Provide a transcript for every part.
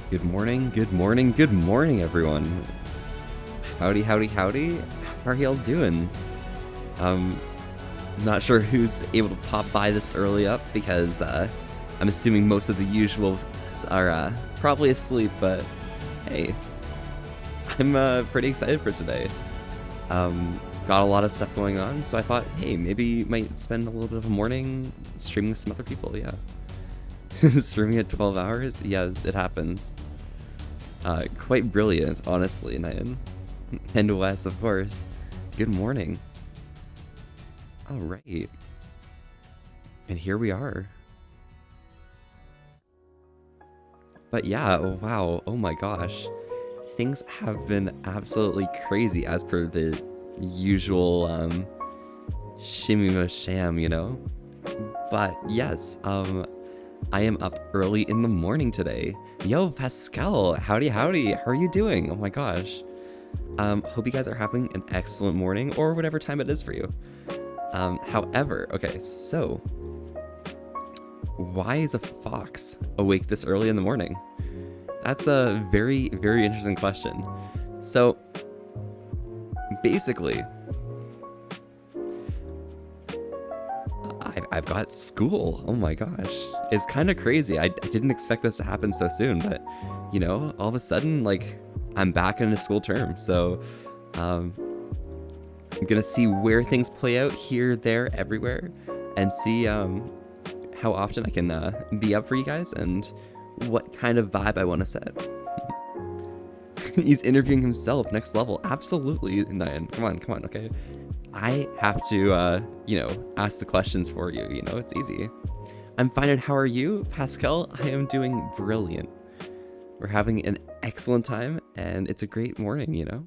Good morning, good morning, good morning, everyone. Howdy, howdy, howdy. How are y'all doing? Not sure who's able to pop by this early up because I'm assuming most of the usual are probably asleep, but hey, I'm pretty excited for today. Got a lot of stuff going on, so I thought, hey, maybe might spend a little bit of a morning streaming with some other people, yeah. Streaming at 12 hours? Yes, it happens. Quite brilliant, honestly, Nyan. And Wes, of course. Good morning. Alright. And here we are. But yeah, wow, oh my gosh. Things have been absolutely crazy as per the usual, Shimima Sham, you know? But yes, I am up early in the morning today. Yo, Pascal, howdy howdy, how are you doing? Oh my gosh. Hope you guys are having an excellent morning, or whatever time it is for you. However, okay, so, why is a fox awake this early in the morning? That's a very, very interesting question. So, basically, I've got school. Oh my gosh. It's kind of crazy. I didn't expect this to happen so soon, but, you know, all of a sudden, like, I'm back in a school term. So, I'm gonna see where things play out here, there, everywhere, and see how often I can be up for you guys and what kind of vibe I want to set. He's interviewing himself, next level. Absolutely, Nyan. Come on, okay? I have to, you know, ask the questions for you, you know, it's easy. I'm fine, and how are you? Pascal, I am doing brilliant. We're having an excellent time, and it's a great morning, you know?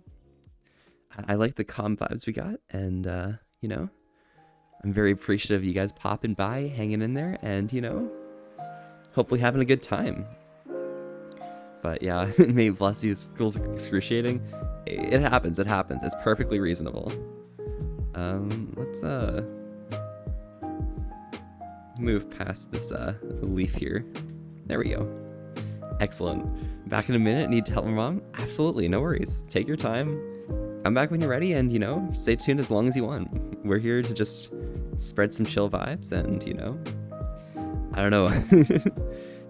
I like the calm vibes we got, and, you know, I'm very appreciative of you guys popping by, hanging in there, and, you know, hopefully having a good time. But yeah, may bless you, school's excruciating. It happens, it's perfectly reasonable. Let's move past this leaf here. There we go. Excellent. Back in a minute. Need to help my mom? Absolutely, no worries. Take your time. Come back when you're ready, and you know, stay tuned as long as you want. We're here to just spread some chill vibes, and you know, I don't know.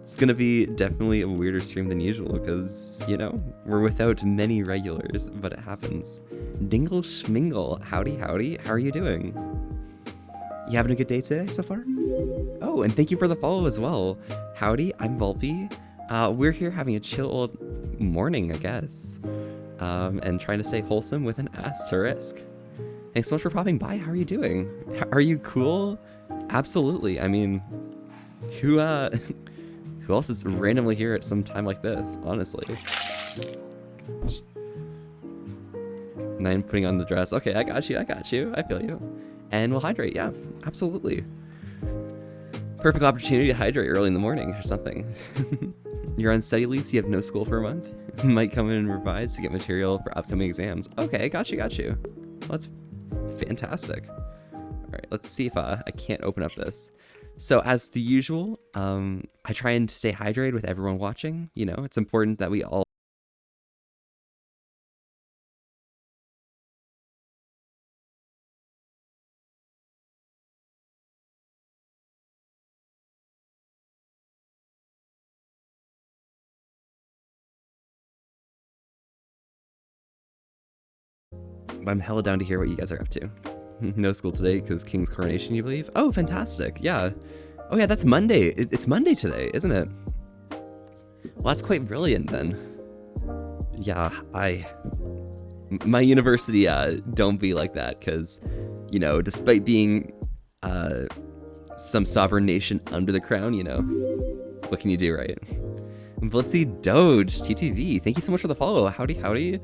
It's gonna be definitely a weirder stream than usual because, you know, we're without many regulars, but it happens. Dingle Schmingle, howdy howdy, how are you doing? You having a good day today so far? Oh, and thank you for the follow as well. Howdy, I'm Volpe. We're here having a chill old morning, I guess. And trying to stay wholesome with an asterisk. Thanks so much for popping by, how are you doing? Are you cool? Absolutely, I mean, who else is randomly here at some time like this, honestly? Nine putting on the dress. Okay, I got you, I feel you. And we'll hydrate, yeah, absolutely. Perfect opportunity to hydrate early in the morning or something. You're on study leave, so you have no school for a month. Might come in and revise to get material for upcoming exams. Okay, got you. Well, that's fantastic. All right, let's see if I can't open up this. So as the usual, I try and stay hydrated with everyone watching. You know, it's important that we all... I'm hella down to hear what you guys are up to. No school today because King's coronation, you believe? Oh, fantastic, yeah. Oh yeah, that's Monday. It's Monday today, isn't it? Well, that's quite brilliant then. Yeah, my university, don't be like that, because, you know, despite being, some sovereign nation under the crown, you know, what can you do, right? Blitzy Doge, TTV, thank you so much for the follow. Howdy, howdy.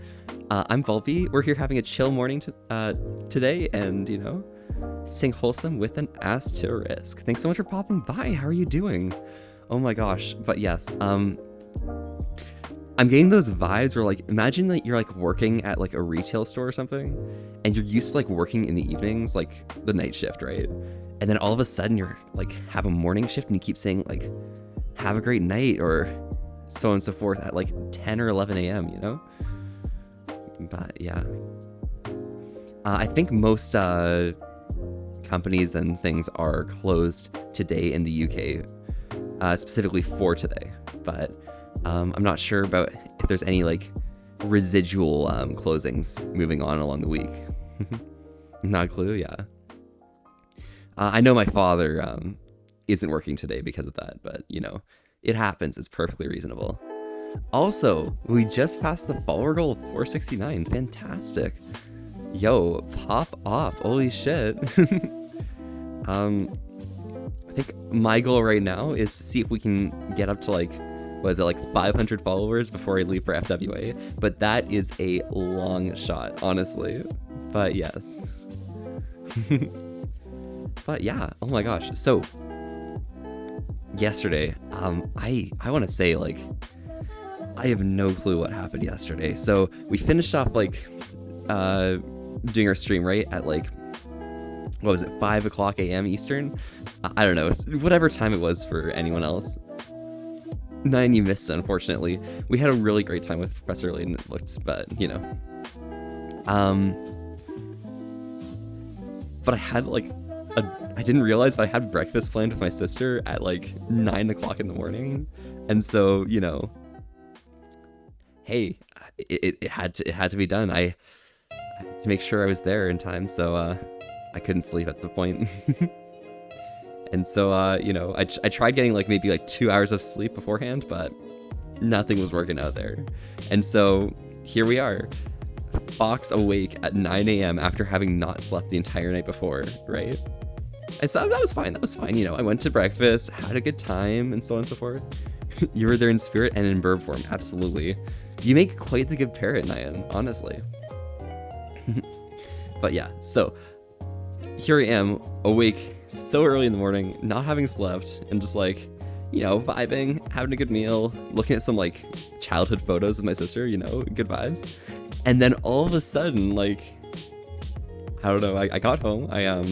I'm Volpe. We're here having a chill morning today, and, you know, staying wholesome with an asterisk. Thanks so much for popping by. How are you doing? Oh my gosh. But yes, I'm getting those vibes where, like, imagine that you're like working at like a retail store or something, and you're used to like working in the evenings, like the night shift, right? And then all of a sudden you're like have a morning shift and you keep saying like, have a great night, or so on and so forth at like 10 or 11 a.m., you know? But yeah. I think most companies and things are closed today in the UK, specifically for today. But I'm not sure about if there's any like residual closings moving on along the week. Not a clue, yeah. I know my father isn't working today because of that, but you know, it happens. It's perfectly reasonable. Also, we just passed the follower goal of 469. Fantastic. Yo, pop off. Holy shit. I think my goal right now is to see if we can get up to like, what is it, like 500 followers before I leave for FWA. But that is a long shot, honestly. But yes. But yeah, oh my gosh. So yesterday, I want to say like, I have no clue what happened yesterday. So we finished off like doing our stream right at like, what was it, 5 o'clock a.m. Eastern? I don't know, whatever time it was for anyone else. 9, you missed, unfortunately. We had a really great time with Professor Layton, it looked, but you know. But I had like I didn't realize, but I had breakfast planned with my sister at like 9 o'clock in the morning. And so, you know, hey, it had to be done. I had to make sure I was there in time, so I couldn't sleep at the point. And so, you know, I tried getting like maybe like 2 hours of sleep beforehand, but nothing was working out there. And so here we are, Fox awake at 9 a.m. after having not slept the entire night before, right? And so that was fine. That was fine. You know, I went to breakfast, had a good time, and so on and so forth. You were there in spirit and in verb form, absolutely. You make quite the good parrot, Nyan, honestly. But yeah, so here I am, awake so early in the morning, not having slept, and just like, you know, vibing, having a good meal, looking at some like childhood photos of my sister, you know, good vibes. And then all of a sudden, like, I don't know, I got home, I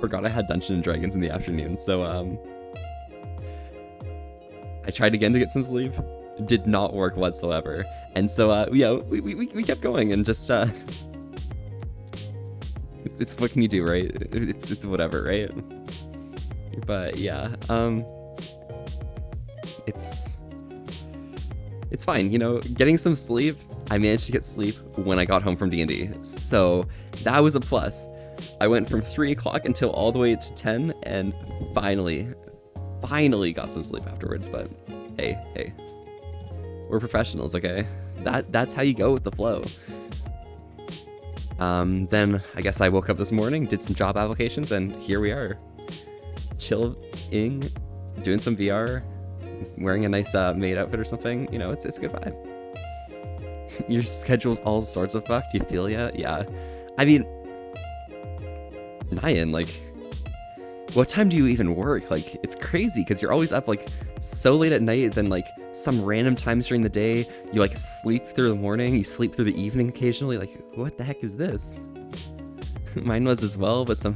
forgot I had Dungeons and Dragons in the afternoon, so I tried again to get some sleep. Did not work whatsoever. And so yeah, we kept going and just it's what can you do, right? It's whatever, right? But yeah, it's fine, you know, getting some sleep. I managed to get sleep when I got home from D&D, so that was a plus. I went from 3 o'clock until all the way to 10, and finally got some sleep afterwards. But hey, we're professionals, okay? That's how you go with the flow. Then I guess I woke up this morning, did some job applications, and here we are, chilling, doing some VR, wearing a nice maid outfit or something. You know, it's a good vibe. Your schedule's all sorts of fucked. You feel ya? Yeah. I mean, Nyan, like, what time do you even work? Like, it's crazy because you're always up like so late at night, then like some random times during the day you like sleep through the morning, you sleep through the evening occasionally. Like, what the heck is this? Mine was as well, but some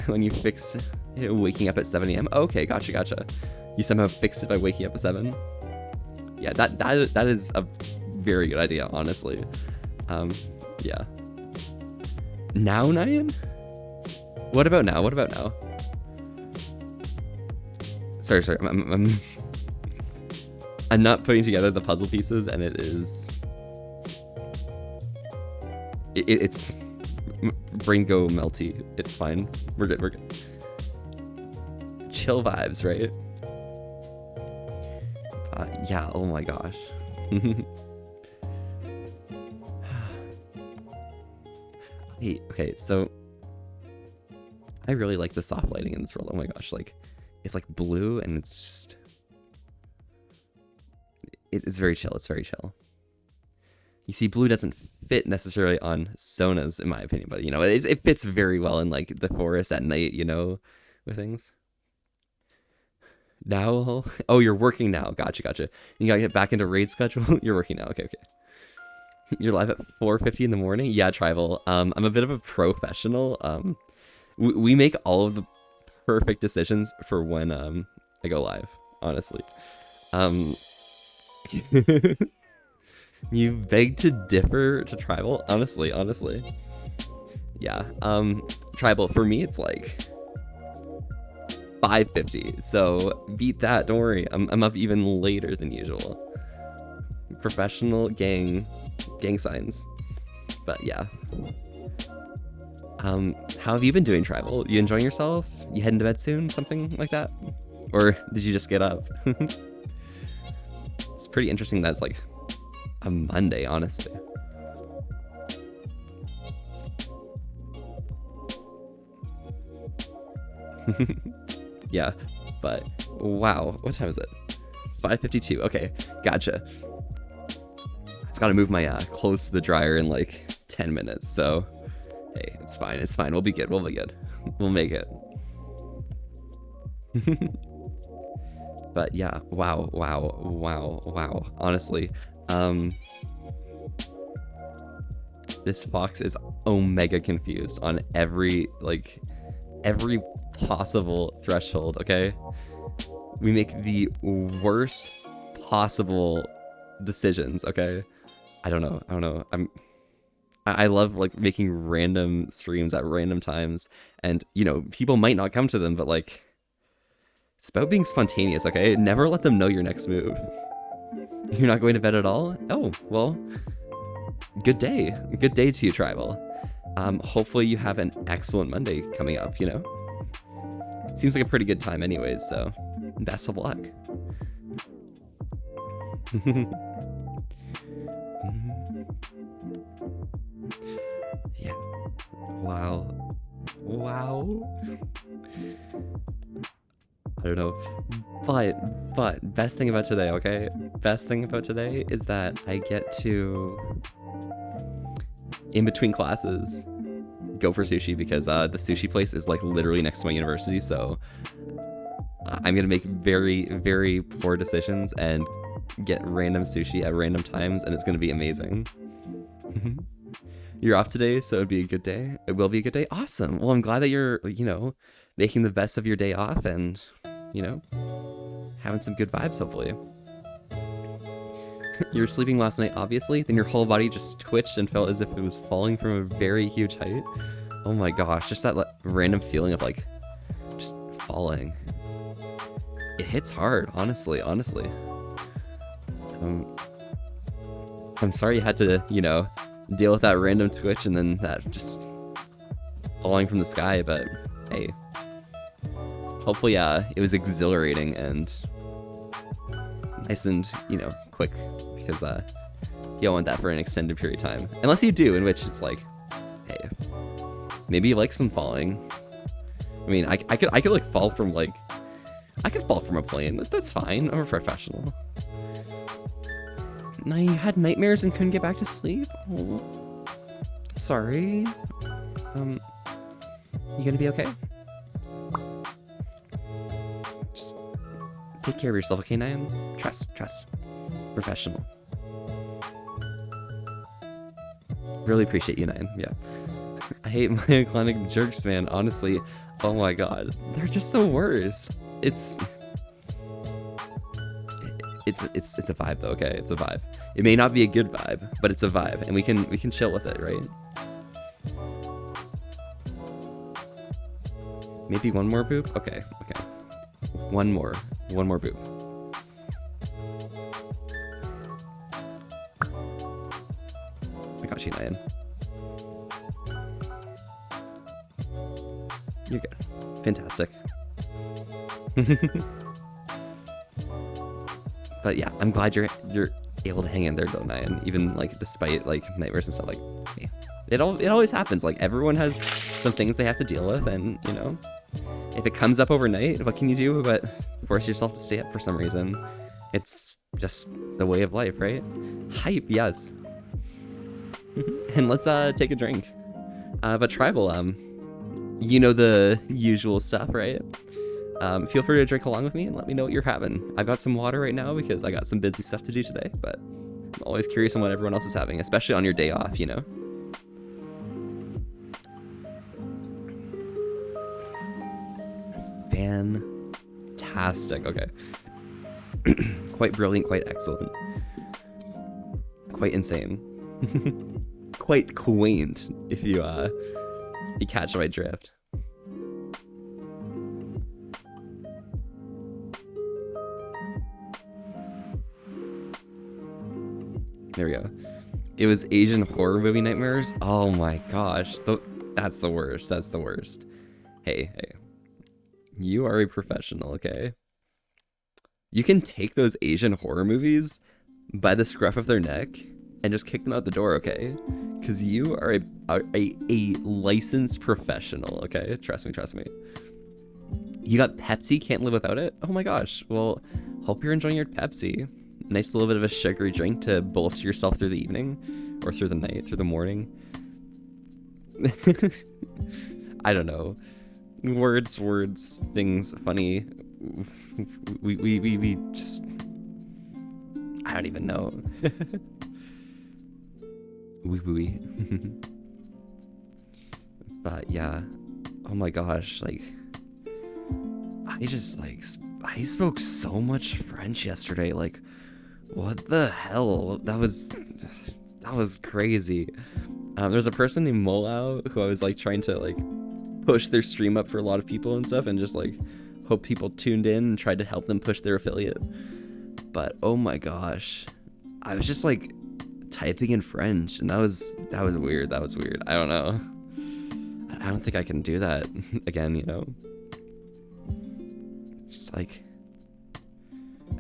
when you fixed waking up at 7 a.m. Okay, gotcha. You somehow fixed it by waking up at 7. Yeah, that is a very good idea, honestly. Yeah. Now, Nyan? What about now? Sorry. I'm not putting together the puzzle pieces, and it's brain go melty. It's fine. We're good. Chill vibes, right? Yeah. Oh my gosh. Hey, okay, so I really like the soft lighting in this world. Oh my gosh, like, it's like blue and it's just, it's very chill. It's very chill. You see, blue doesn't fit necessarily on Sonas, in my opinion, but you know, it fits very well in like the forest at night, you know, with things. Now, oh, you're working now. Gotcha. You gotta get back into raid schedule. You're working now. Okay. You're live at 4:50 in the morning? Yeah, Tribal. I'm a bit of a professional. We make all of the perfect decisions for when I go live. honestly. Um, you beg to differ to tribal, honestly. Yeah. Tribal for me, it's like 5:50. So beat that. Don't worry. I'm up even later than usual. Professional gang signs. But yeah. How have you been doing, tribal? You enjoying yourself? You heading to bed soon? Something like that? Or did you just get up? It's pretty interesting that it's like a Monday, honestly. Yeah, but wow, what time is it? 5:52. Okay, gotcha. Just gotta move my clothes to the dryer in like 10 minutes, so hey, it's fine, it's fine. We'll be good, we'll make it. But yeah, wow. Honestly, this fox is omega confused on every possible threshold, okay? We make the worst possible decisions, okay? I don't know. I love like making random streams at random times, and you know, people might not come to them, but like it's about being spontaneous, okay? Never let them know your next move. You're not going to bed at all? Oh, well, good day. Good day to you, tribal. Hopefully you have an excellent Monday coming up, you know? Seems like a pretty good time anyways, so best of luck. Yeah. Wow. I don't know. But best thing about today, okay? Best thing about today is that I get to, in between classes, go for sushi because the sushi place is like literally next to my university, so I'm gonna make very, very poor decisions and get random sushi at random times, and it's gonna be amazing. You're off today, so it'd be a good day. It will be a good day. Awesome. Well, I'm glad that you're, you know, making the best of your day off and, you know, having some good vibes, hopefully. You were sleeping last night, obviously, then your whole body just twitched and felt as if it was falling from a very huge height. Oh my gosh, just that random feeling of like, just falling. It hits hard, honestly. I'm sorry you had to, you know, deal with that random twitch and then that just falling from the sky, but hey, hopefully it was exhilarating and nice and, you know, quick, because you don't want that for an extended period of time, unless you do, in which it's like, hey, maybe you like some falling. I mean, I could like fall from like, I could fall from a plane. That's fine. I'm a professional. Now you had nightmares and couldn't get back to sleep? Oh, sorry. You gonna be okay? Just take care of yourself, okay, Niam? Trust. Professional. Really appreciate you, Niam. Yeah. I hate myoclonic jerks, man. Honestly, oh my god, they're just the worst. It's a vibe though, okay? It's a vibe. It may not be a good vibe, but it's a vibe, and we can chill with it, right? Maybe one more boop? Okay. One more boop. I got you, Nayan. You're good. Fantastic. But yeah, I'm glad you're able to hang in there though, Nayan. Even like despite like nightmares and stuff, like yeah. It always happens. Like everyone has some things they have to deal with, and you know, if it comes up overnight, what can you do but force yourself to stay up for some reason? It's just the way of life, right? Hype, yes. And let's take a drink. But Tribal, you know the usual stuff, right? Feel free to drink along with me and let me know what you're having. I've got some water right now because I got some busy stuff to do today, but I'm always curious on what everyone else is having, especially on your day off, you know? Fantastic. Okay. Quite brilliant, quite excellent. Quite insane. Quite quaint, if you catch my drift. There we go. It was Asian horror movie nightmares. Oh my gosh, that's the worst. That's the worst. Hey, you are a professional, okay? You can take those Asian horror movies by the scruff of their neck and just kick them out the door, okay? Because you are a licensed professional, okay? Trust me. You got Pepsi, can't live without it? Oh my gosh. Well, hope you're enjoying your Pepsi. Nice little bit of a sugary drink to bolster yourself through the evening or through the night, through the morning. I don't know. Words, things, funny. We just, I don't even know. Wee. But yeah, oh my gosh, like, I spoke so much French yesterday, like, what the hell? That was crazy. There's a person named Molau who I was like trying to like push their stream up for a lot of people and stuff, and just like hope people tuned in and tried to help them push their affiliate. But oh my gosh, I was just like typing in French, and that was weird. That was weird. I don't know. I don't think I can do that again, you know? It's like,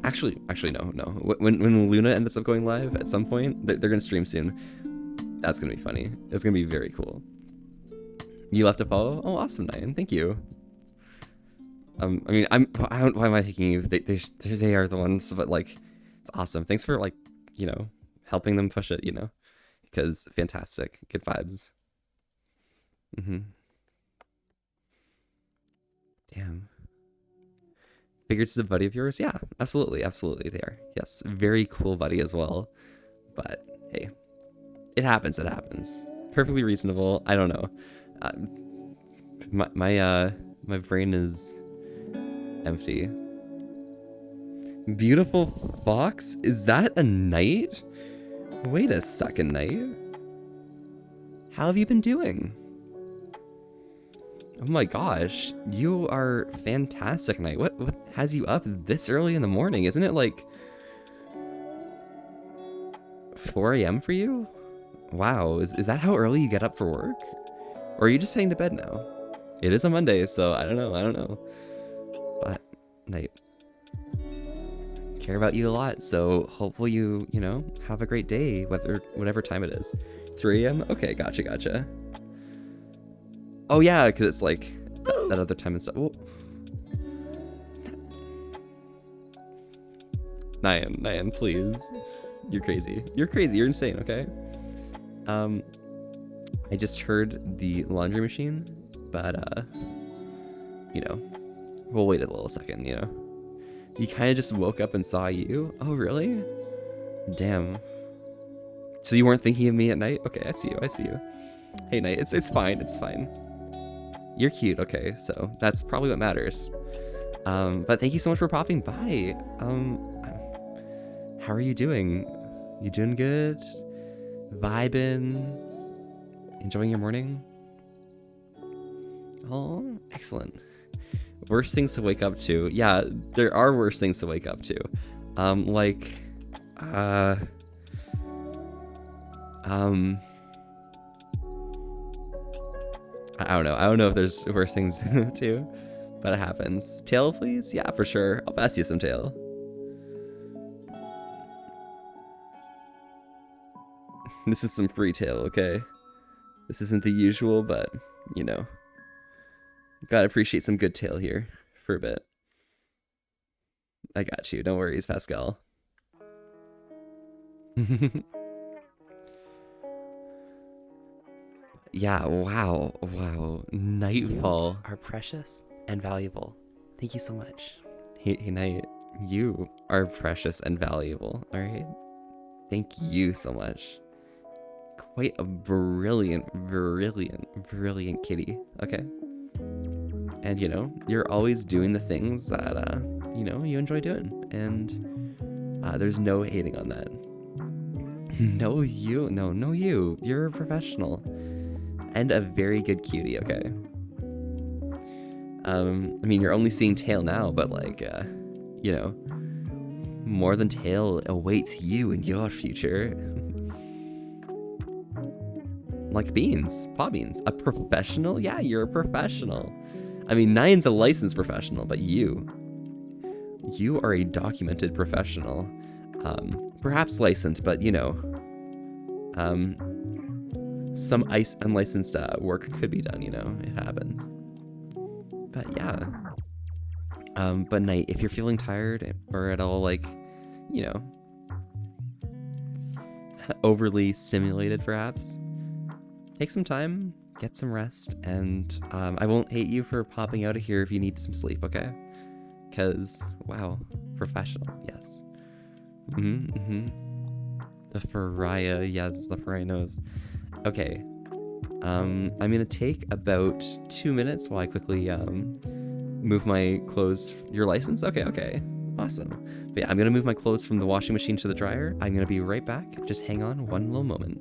actually no. When Luna ends up going live at some point, they're gonna stream soon. That's gonna be funny. It's gonna be very cool. You left a follow? Oh, awesome, Nyan. Thank you. I mean, why am I thinking you? They are the ones, but like, it's awesome. Thanks for like, you know, helping them push it, you know, because fantastic, good vibes. Damn. Figures is a buddy of yours? Yeah, absolutely they are. Yes, very cool buddy as well. But hey, it happens. Perfectly reasonable. I don't know. My brain is empty. Beautiful fox? Is that a knight? Wait a second, knight. How have you been doing? Oh my gosh, you are fantastic, knight. What has you up this early in the morning? Isn't it like 4 a.m. for you? Wow, is that how early you get up for work? Or are you just heading to bed now? It is a Monday, so I don't know. But, knight, care about you a lot, so hopefully you know, have a great day, whatever time it is. 3 a.m.? Okay, gotcha. Oh yeah, because it's like that other time and stuff. Oh. Nyan, please. You're crazy. You're insane, okay? I just heard the laundry machine, but you know, we'll wait a little second, you know. You kind of just woke up and saw you? Oh, really? Damn. So you weren't thinking of me at night? Okay, I see you. Hey, Knight, it's fine. You're cute, okay, so that's probably what matters. But thank you so much for popping by. How are you doing? You doing good? Vibing? Enjoying your morning? Oh, excellent. Worst things to wake up to. Yeah, there are worse things to wake up to. Like, I don't know. I don't know if there's worse things too, but it happens. Tail, please? Yeah, for sure. I'll pass you some tail. This is some free tail, okay? This isn't the usual, but, you know. Gotta appreciate some good tail here for a bit. I got you. Don't worry, it's Pascal. Yeah, wow. Nightfall are precious and valuable. Thank you so much. Hey, Night, you are precious and valuable, alright? Thank you so much. Quite a brilliant kitty, okay? And, you know, you're always doing the things that, you know, you enjoy doing. And There's no hating on that. No, you. You're a professional. And a very good cutie, okay? I mean, you're only seeing tail now, but like, you know, more than tail awaits you in your future. Like beans, paw beans. A professional? Yeah, you're a professional. I mean, Nian's a licensed professional, but you are a documented professional. Perhaps licensed, but you know, some unlicensed work could be done, you know, it happens. But yeah. But Knight, if you're feeling tired or at all, like, you know, overly stimulated perhaps, take some time, get some rest, and I won't hate you for popping out of here if you need some sleep, okay? Because, wow, professional, yes. The Pariah, yes, the Pariah knows. Okay, I'm gonna take about 2 minutes while I quickly move my clothes. Your license? Okay, awesome. But yeah, I'm gonna move my clothes from the washing machine to the dryer. I'm gonna be right back. Just hang on one little moment.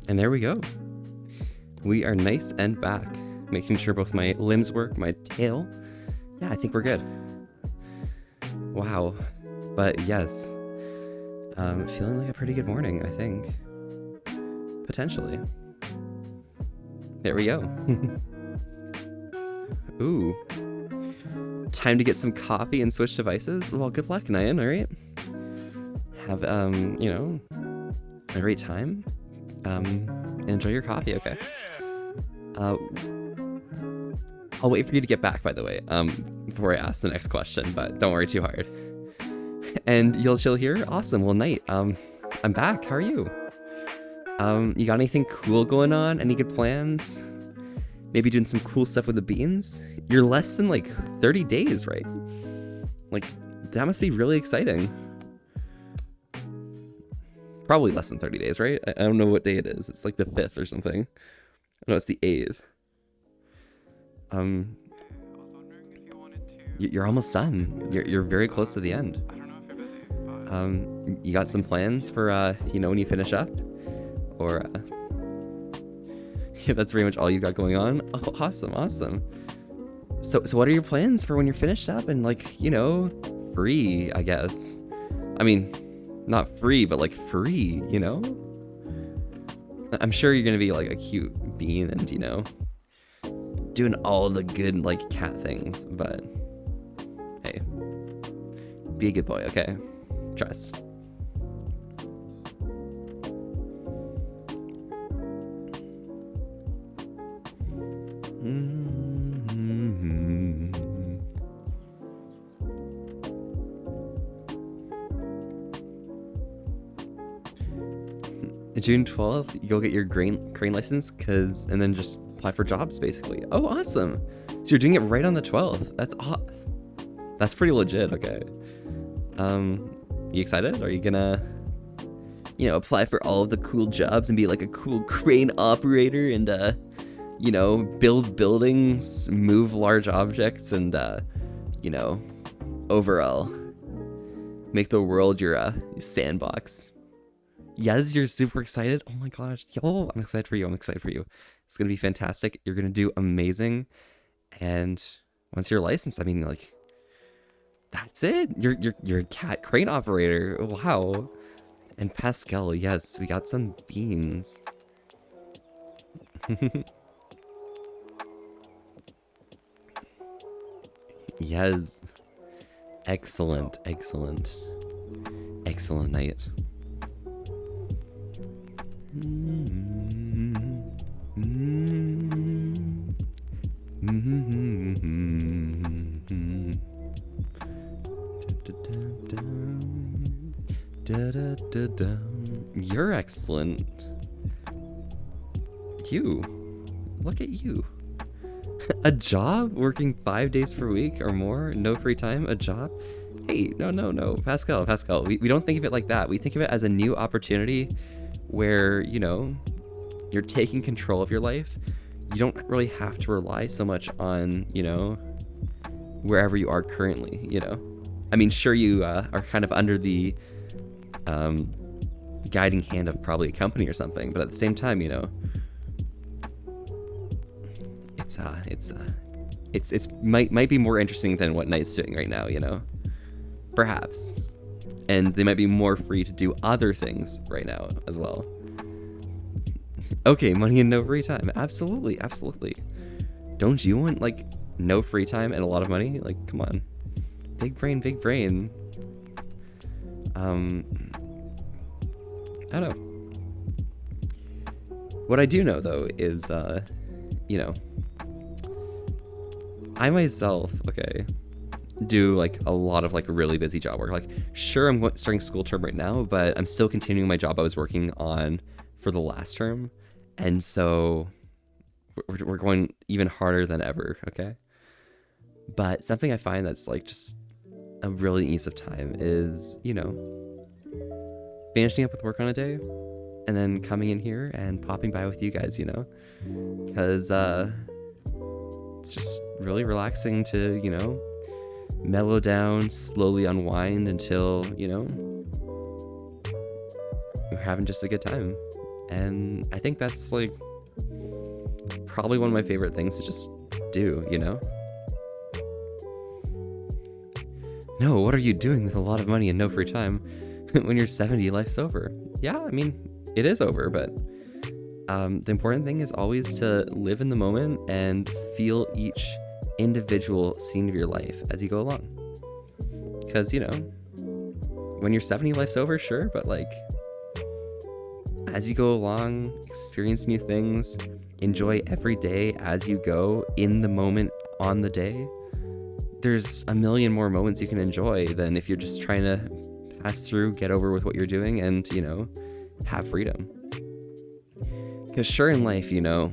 And there we go. We are nice and back. Making sure both my limbs work, my tail. Yeah, I think we're good. Wow. But yes. Feeling like a pretty good morning, I think. Potentially. There we go. Ooh. Time to get some coffee and switch devices? Well, good luck, Nian, alright? Have, you know, a great time. Enjoy your coffee, okay? I'll wait for you to get back, by the way, before I ask the next question, but don't worry too hard. And you'll chill here? Awesome, well, Knight, I'm back, how are you? You got anything cool going on? Any good plans? Maybe doing some cool stuff with the beans? You're less than, like, 30 days, right? Like, that must be really exciting. Probably less than 30 days, right? I don't know what day it is. It's like the 5th or something. No, it's the 8th. You're almost done. You're very close to the end. You got some plans for, you know, when you finish up? Or, yeah, that's pretty much all you got going on? Oh, awesome. So what are your plans for when you're finished up and, like, you know, free, I guess? I mean, not free, but like free, you know? I'm sure you're gonna be like a cute bean and, you know, doing all the good, like, cat things, but hey, be a good boy, okay? Trust. June 12th, you'll get your crane license, and then just apply for jobs, basically. Oh, awesome. So you're doing it right on the 12th. That's pretty legit, okay. You excited? Are you gonna, you know, apply for all of the cool jobs and be like a cool crane operator and, you know, build buildings, move large objects, and, you know, overall, make the world your sandbox. Yes, you're super excited. Oh my gosh. Yo, I'm excited for you. I'm excited for you. It's going to be fantastic. You're going to do amazing. And once you're licensed, I mean, like, that's it. You're a cat crane operator. Wow. And Pascal, yes, we got some beans. Yes. Excellent, excellent. Excellent night. You're excellent. You. Look at you. A job? Working 5 days per week or more? No free time? A job? Hey, no. Pascal. We don't think of it like that. We think of it as a new opportunity where, you know, you're taking control of your life. You don't really have to rely so much on, you know, wherever you are currently, you know. I mean, sure, you are kind of under the guiding hand of probably a company or something, but at the same time, you know, it's might be more interesting than what Knight's doing right now, you know, perhaps, and they might be more free to do other things right now as well. Okay, money and no free time, absolutely. Don't you want like no free time and a lot of money? Like, come on, big brain. I don't know. What I do know though is, you know, I myself, okay, do like a lot of like really busy job work. Like, sure, I'm starting school term right now, but I'm still continuing my job I was working on for the last term, and so we're going even harder than ever. Okay, but something I find that's like just a really use of time is, you know, finishing up with work on a day and then coming in here and popping by with you guys, you know, because it's just really relaxing to, you know, mellow down, slowly unwind until, you know, we're having just a good time. And I think that's like probably one of my favorite things to just do, you know. No, what are you doing with a lot of money and no free time? When you're 70, life's over. Yeah, I mean, it is over, but the important thing is always to live in the moment and feel each individual scene of your life as you go along. Because, you know, when you're 70, life's over, sure, but like, as you go along, experience new things, enjoy every day as you go, in the moment, on the day. There's a million more moments you can enjoy than if you're just trying to pass through, get over with what you're doing, and, you know, have freedom. Because sure, in life, you know,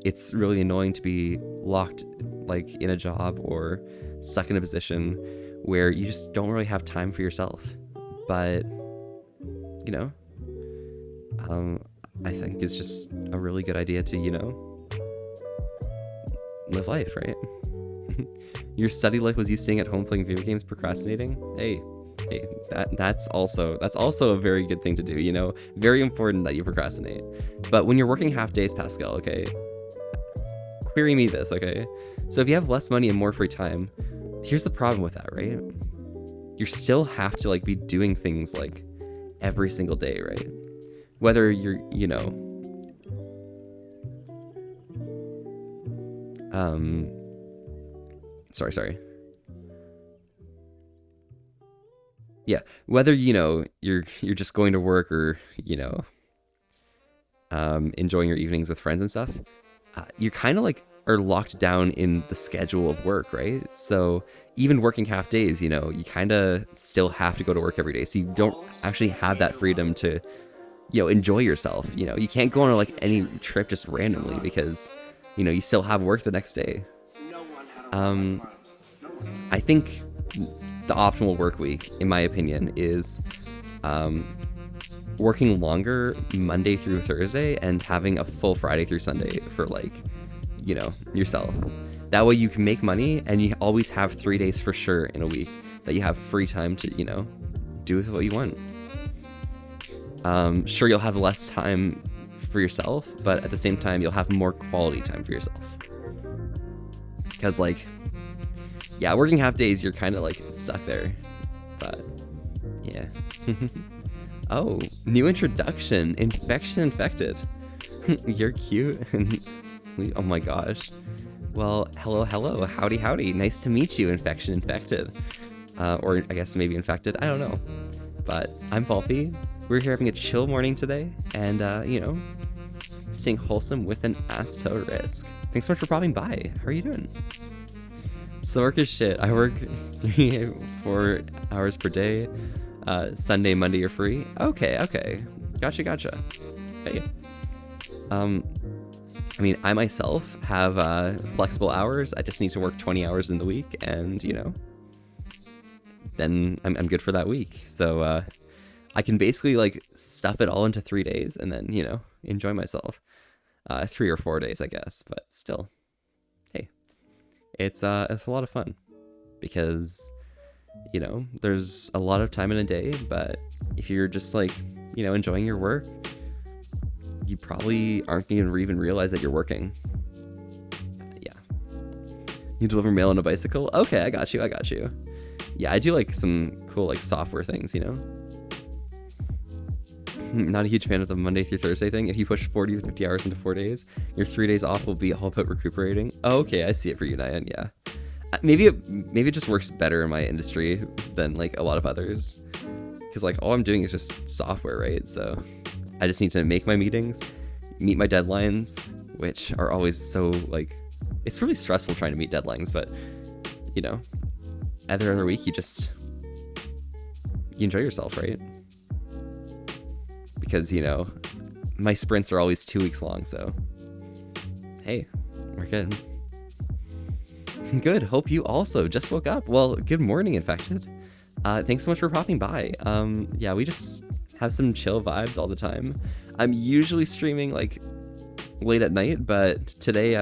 it's really annoying to be locked like in a job or stuck in a position where you just don't really have time for yourself. But, you know, I think it's just a really good idea to, you know, live life, right? Your study life was you staying at home playing video games, procrastinating? Hey, that's also a very good thing to do, you know? Very important that you procrastinate. But when you're working half days, Pascal, okay? Query me this, okay? So if you have less money and more free time, here's the problem with that, right? You still have to like be doing things like every single day, right? Whether you're, you know, sorry. Yeah, whether, you know, you're just going to work or, you know, enjoying your evenings with friends and stuff, you kind of like are locked down in the schedule of work, right? So even working half days, you know, you kind of still have to go to work every day. So you don't actually have that freedom to, you know, enjoy yourself. You know, you can't go on like any trip just randomly because, you know, you still have work the next day. I think the optimal work week, in my opinion, is working longer Monday through Thursday and having a full Friday through Sunday for like you know, yourself. That way you can make money, and you always have 3 days for sure in a week that you have free time to, you know, do what you want. Sure, you'll have less time for yourself, but at the same time, you'll have more quality time for yourself. Because, like, yeah, working half days, you're kind of, like, stuck there. But, yeah. Oh, new introduction. Infection Infected. You're cute. Oh my gosh. Well, hello, hello. Howdy, howdy. Nice to meet you, Infection Infected. Or I guess maybe Infected. I don't know. But I'm Volpy. We're here having a chill morning today. And, you know, staying wholesome with an ass to risk. Thanks so much for popping by. How are you doing? So work is shit. I work 3-4 hours per day. Sunday, Monday you're free. Okay. Gotcha. Hey. I mean, I myself have flexible hours. I just need to work 20 hours in the week, and you know, then I'm good for that week. So I can basically like stuff it all into 3 days, and then you know, enjoy myself. 3 or 4 days, I guess, but still, hey, it's a lot of fun because you know, there's a lot of time in a day, but if you're just like, you know, enjoying your work, you probably aren't going to even realize that you're working. Yeah. You deliver mail on a bicycle? Okay, I got you. Yeah, I do like some cool like software things, you know? Not a huge fan of the Monday through Thursday thing. If you push 40 to 50 hours into 4 days, your 3 days off will be all about recuperating. Oh, okay, I see it for you, Nyan, yeah. Maybe it just works better in my industry than like a lot of others. Because like all I'm doing is just software, right? So I just need to make my meetings, meet my deadlines, which are always so like, it's really stressful trying to meet deadlines, but you know, every other week you enjoy yourself, right? Because you know, my sprints are always 2 weeks long, so hey, we're good. Good, hope you also just woke up. Well, good morning, Infected. Thanks so much for popping by. Yeah, we just have some chill vibes all the time. I'm usually streaming like late at night, but today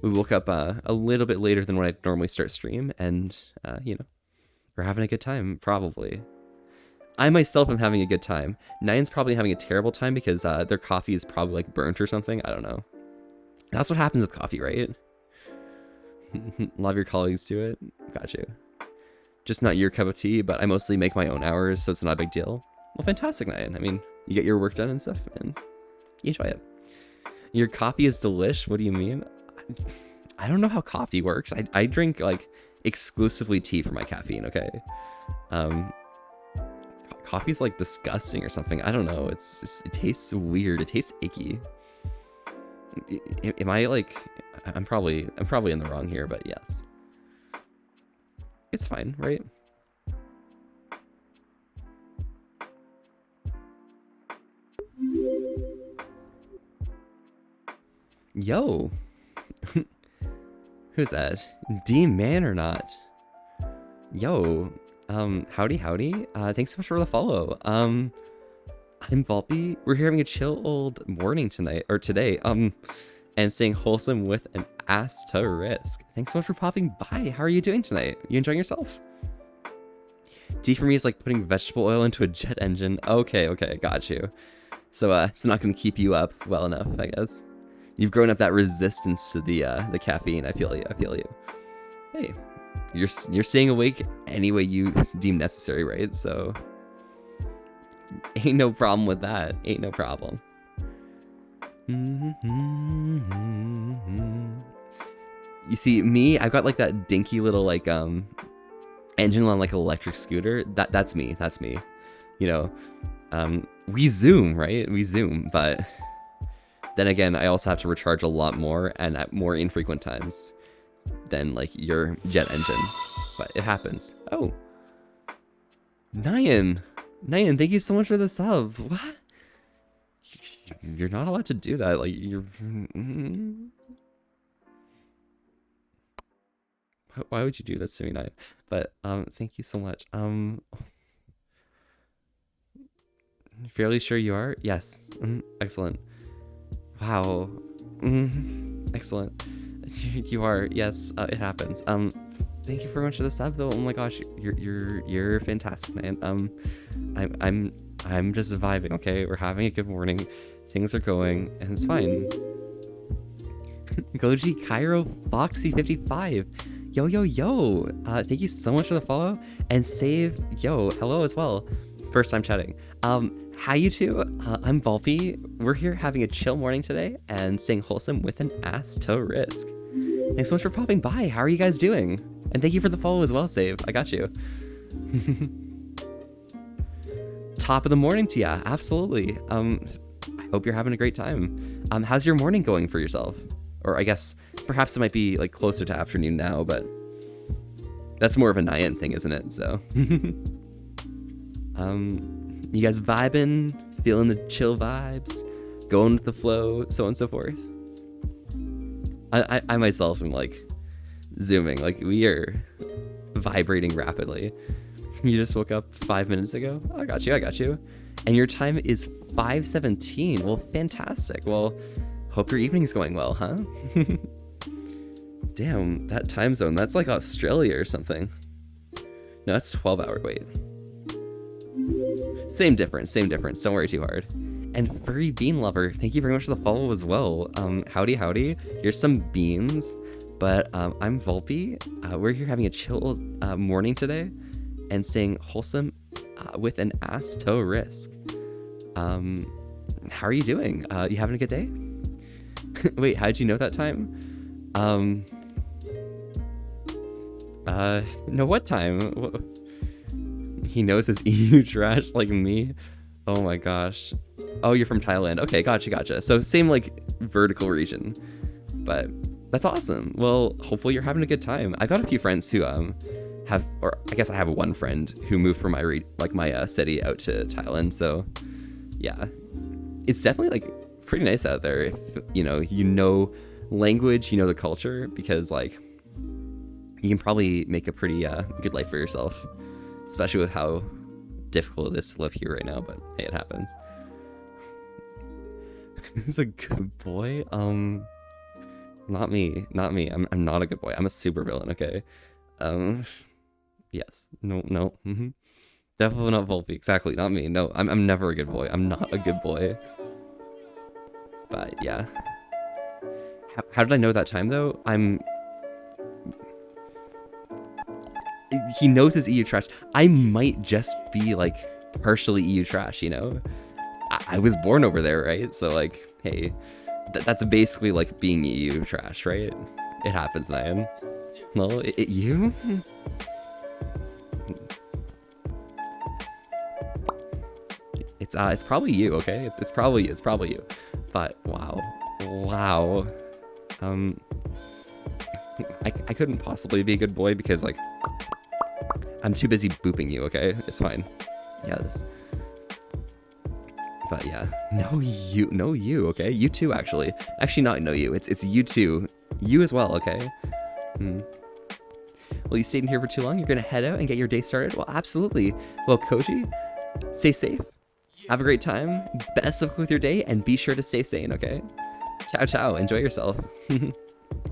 we woke up a little bit later than when I normally start stream, and you know, we're having a good time, probably. I myself am having a good time. Nyan's probably having a terrible time because their coffee is probably like burnt or something. I don't know. That's what happens with coffee, right? A lot of your colleagues do it. Got you. Just not your cup of tea, but I mostly make my own hours, so it's not a big deal. Well, fantastic, Nyan. I mean, you get your work done and stuff, and you enjoy it. Your coffee is delish? What do you mean? I don't know how coffee works. I drink, like, exclusively tea for my caffeine, okay? Coffee's, like, disgusting or something. I don't know. It tastes weird. It tastes icky. Am I, like... I'm probably in the wrong here, but yes. It's fine, right? Yo. Who's that? D-Man or not? Yo. Howdy. Thanks so much for the follow. I'm Volpy. We're here having a chill old morning today. And staying wholesome with an ass to risk. Thanks so much for popping by. How are you doing tonight? You enjoying yourself? Tea for me is like putting vegetable oil into a jet engine. Okay, got you. So it's not going to keep you up well enough, I guess. You've grown up that resistance to the caffeine. I feel you. Hey, you're staying awake any way you deem necessary, right? So ain't no problem with that. Ain't no problem. You see, me, I've got like that dinky little like engine on like an electric scooter. That's me. You know, we zoom, right? We zoom, but then again, I also have to recharge a lot more and at more infrequent times than like your jet engine. But it happens. Oh, Nyan, thank you so much for the sub. What? You're not allowed to do that. Like you're. Why would you do this to me, Nyan? But thank you so much. Fairly sure you are. Yes. Excellent. Wow. Excellent. You are, yes, it happens. Thank you very much for the sub though. Oh my gosh, you're fantastic, man. I'm just vibing, okay? We're having a good morning. Things are going, and it's fine. Goji Cairo Foxy 55. Yo yo yo. Thank you so much for the follow and save. Yo, hello as well. First time chatting. Hi you two. I'm Volpe. We're here having a chill morning today and staying wholesome with an ass to risk. Thanks so much for popping by. How are you guys doing? And thank you for the follow as well, Save. I got you. Top of the morning to ya. Absolutely. I hope you're having a great time. How's your morning going for yourself? Or I guess perhaps it might be like closer to afternoon now, but that's more of a Nyan thing, isn't it? So, you guys vibing, feeling the chill vibes, going with the flow, so on and so forth. I myself am like zooming, like we are vibrating rapidly. You just woke up 5 minutes ago? Oh, I got you. And your time is 5:17. Well, fantastic. Well, hope your evening's going well, huh? Damn, that time zone, that's like Australia or something. No, that's 12-hour, wait. Same difference, don't worry too hard. And Furry Bean Lover, thank you very much for the follow as well. Howdy. Here's some beans, but I'm Volpe. We're here having a chill morning today and staying wholesome with an ass to risk. How are you doing? You having a good day? Wait, how'd you know that time? No, what time? He knows his EU trash like me? Oh my gosh. Oh, you're from Thailand. Okay, gotcha. So same like vertical region, but that's awesome. Well, hopefully you're having a good time. I got a few friends who have, or I guess I have one friend who moved from my city out to Thailand. So yeah, it's definitely like pretty nice out there if you know language, you know the culture, because like you can probably make a pretty good life for yourself, especially with how difficult it is to live here right now, but hey, it happens. Who's a good boy? Not me. I'm not a good boy. I'm a super villain, okay? Yes. No. Definitely not Volpe. Exactly, not me. No, I'm never a good boy. I'm not a good boy. But yeah. How did I know that time though? He knows his EU trash. I might just be like partially EU trash, you know? I was born over there, right? So like, hey, that's basically like being EU trash, right? It happens, Nyan. No, you? It's probably you, okay? It's probably you. But wow. I couldn't possibly be a good boy because like I'm too busy booping you, okay? It's fine. Yeah, but yeah, no you, okay? You too, actually. Actually, not no you. It's you too. You as well, okay? Well, you stayed in here for too long. You're gonna head out and get your day started. Well, absolutely. Well, Koji, stay safe. Have a great time. Best of luck with your day, and be sure to stay sane, okay? Ciao. Enjoy yourself.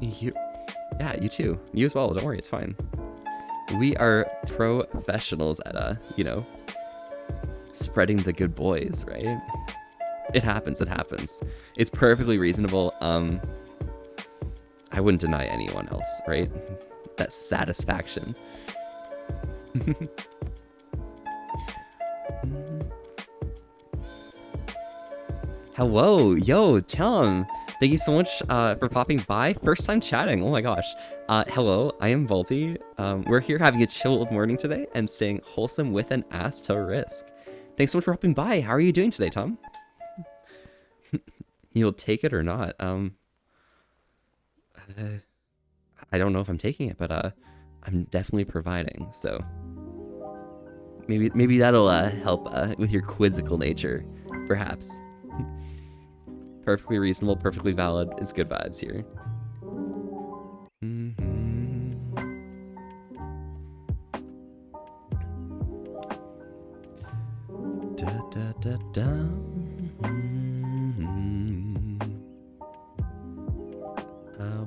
Yeah, you too. You as well. Don't worry, it's fine. We are professionals at spreading the good boys, right? It happens. It's perfectly reasonable. I wouldn't deny anyone else, right? That satisfaction. Hello, yo, Tom. Thank you so much for popping by. First time chatting. Oh my gosh. Hello, I am Volpe. We're here having a chill morning today and staying wholesome with an ass to risk. Thanks so much for popping by. How are you doing today, Tom? You'll take it or not? I don't know if I'm taking it, but I'm definitely providing. So maybe that'll help with your quizzical nature, perhaps. Perfectly reasonable, perfectly valid. It's good vibes here.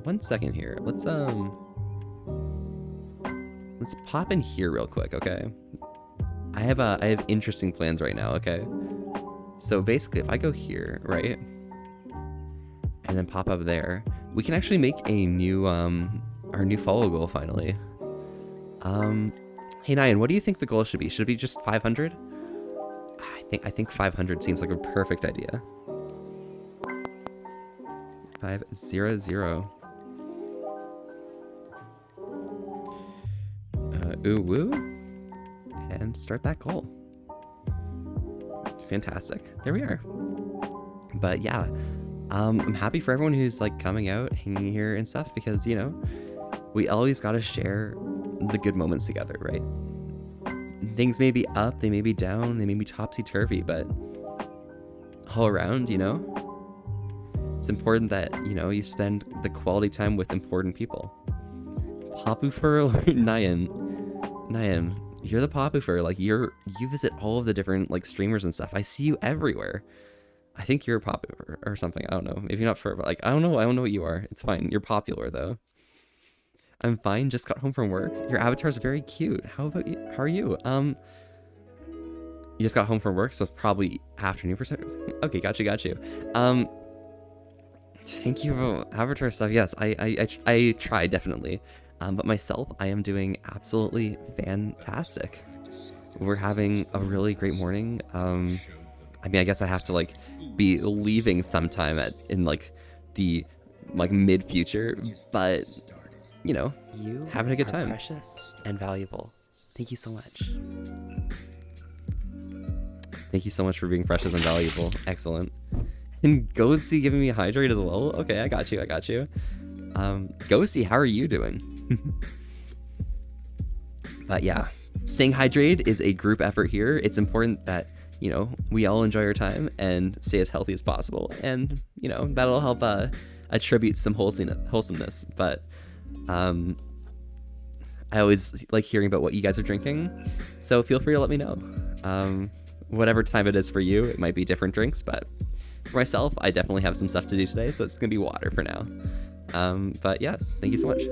one second here. Let's pop in here real quick, okay? I have interesting plans right now, okay? So basically, if I go here, right, and then pop up there, we can actually make a new our new follow goal finally. Hey Nyan, what do you think the goal should be? Should it be just 500? I think 500 seems like a perfect idea. 500. Ooh woo, and start that goal. Fantastic. There we are. But yeah, I'm happy for everyone who's like coming out, hanging here and stuff, because you know, we always gotta share the good moments together, right? Things may be up, they may be down, they may be topsy-turvy, but all around, you know, it's important that, you know, you spend the quality time with important people. Papu Fur Nyan, you're the Papu Fur. Like you visit all of the different like streamers and stuff. I see you everywhere. I think you're a Papu Fur or something. I don't know. Maybe not Fur, but like I don't know what you are. It's fine. You're popular though. I'm fine. Just got home from work. Your avatar's very cute. How about you? How are you? You just got home from work, so it's probably afternoon for some. Okay, got you. Thank you for avatar stuff. Yes, I try definitely. But myself, I am doing absolutely fantastic. We're having a really great morning. I mean, I guess I have to like be leaving sometime in like the like mid future, but you know, having a good time. Precious and valuable. Thank you so much. Thank you so much for being precious and valuable. Excellent. And Ghosty giving me a hydrate as well. Okay, I got you. Ghosty, how are you doing? But yeah, staying hydrated is a group effort here. It's important that, you know, we all enjoy our time and stay as healthy as possible. And, you know, that'll help attribute some wholesomeness. But I always like hearing about what you guys are drinking. So feel free to let me know. Whatever time it is for you, it might be different drinks, but for myself, I definitely have some stuff to do today, so it's gonna be water for now. But yes, thank you so much.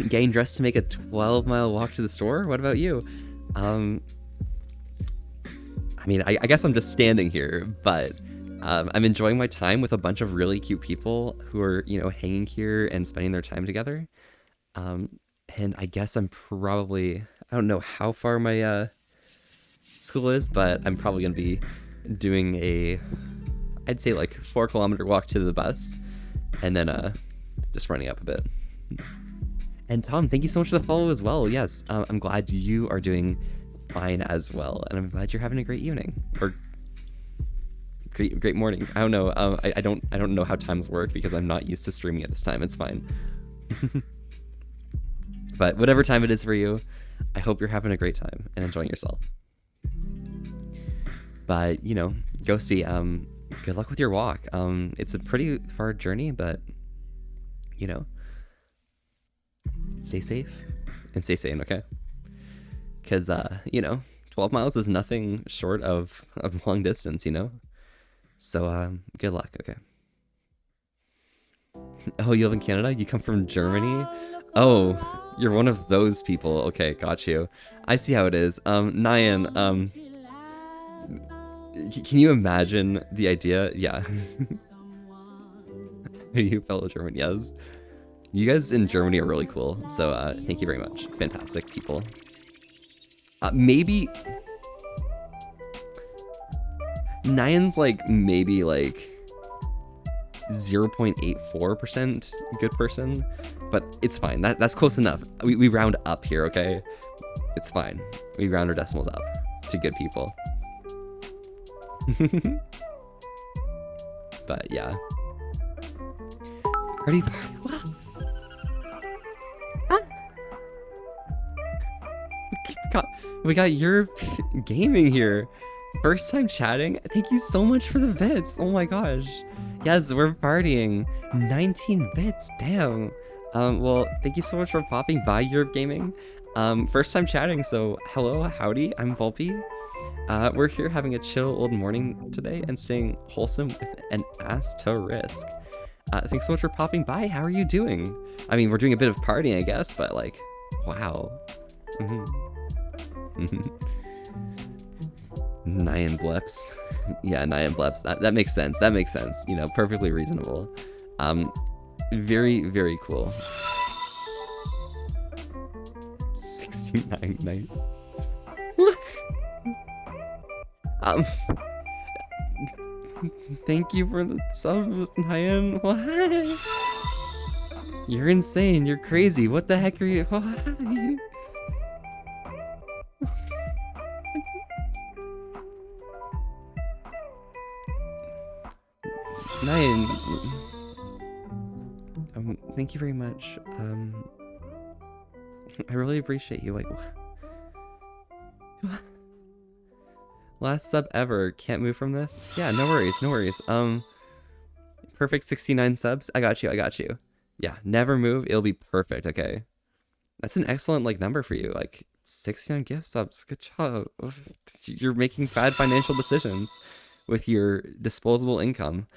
Getting dressed to make a 12-mile walk to the store? What about you? I mean, I guess I'm just standing here, but I'm enjoying my time with a bunch of really cute people who are, you know, hanging here and spending their time together. And I guess I'm probably, I don't know how far my school is, but I'm probably gonna be doing I'd say like 4-kilometer walk to the bus, and then just running up a bit. And Tom, thank you so much for the follow as well. Yes, I'm glad you are doing fine as well, and I'm glad you're having a great evening or great morning. I don't know. I don't know how times work because I'm not used to streaming at this time. It's fine. But whatever time it is for you, I hope you're having a great time and enjoying yourself. But you know, go see. Good luck with your walk. It's a pretty far journey, but you know, stay safe and stay sane, okay? Because you know, 12 miles is nothing short of long distance, you know. So good luck, okay? Oh, you live in Canada? You come from Germany? Oh, you're one of those people. Okay, got you. I see how it is. Nyan, can you imagine the idea? Yeah. Are you fellow German? Yes. You guys in Germany are really cool. So thank you very much. Fantastic people. Maybe Nyan's like maybe like 0.84% good person, but it's fine. That's close enough. We round up here, okay? It's fine. We round our decimals up to good people. But yeah. Party. Wow. We got your gaming here. First time chatting. Thank you so much for the bits. Oh my gosh. Yes, we're partying. 19 bits. Damn. Well, thank you so much for popping by Europe Gaming. First time chatting, so hello, howdy. I'm Volpe. We're here having a chill old morning today and staying wholesome with an asterisk. Thanks so much for popping by. How are you doing? I mean, we're doing a bit of partying, I guess, but like, wow. Nyan bleps. Yeah, Nyan bleps. That makes sense. That makes sense. You know, perfectly reasonable. Very, very cool. 69 nights. Thank you for the sub, Nyan. What? You're insane. You're crazy. What the heck are you? Why? Nyan. Thank you very much. I really appreciate you. Wait, what? Last sub ever. Can't move from this? Yeah, no worries, no worries. Perfect 69 subs. I got you, I got you. Yeah, never move. It'll be perfect, okay? That's an excellent, like, number for you. Like, 69 gift subs. Good job. You're making bad financial decisions with your disposable income.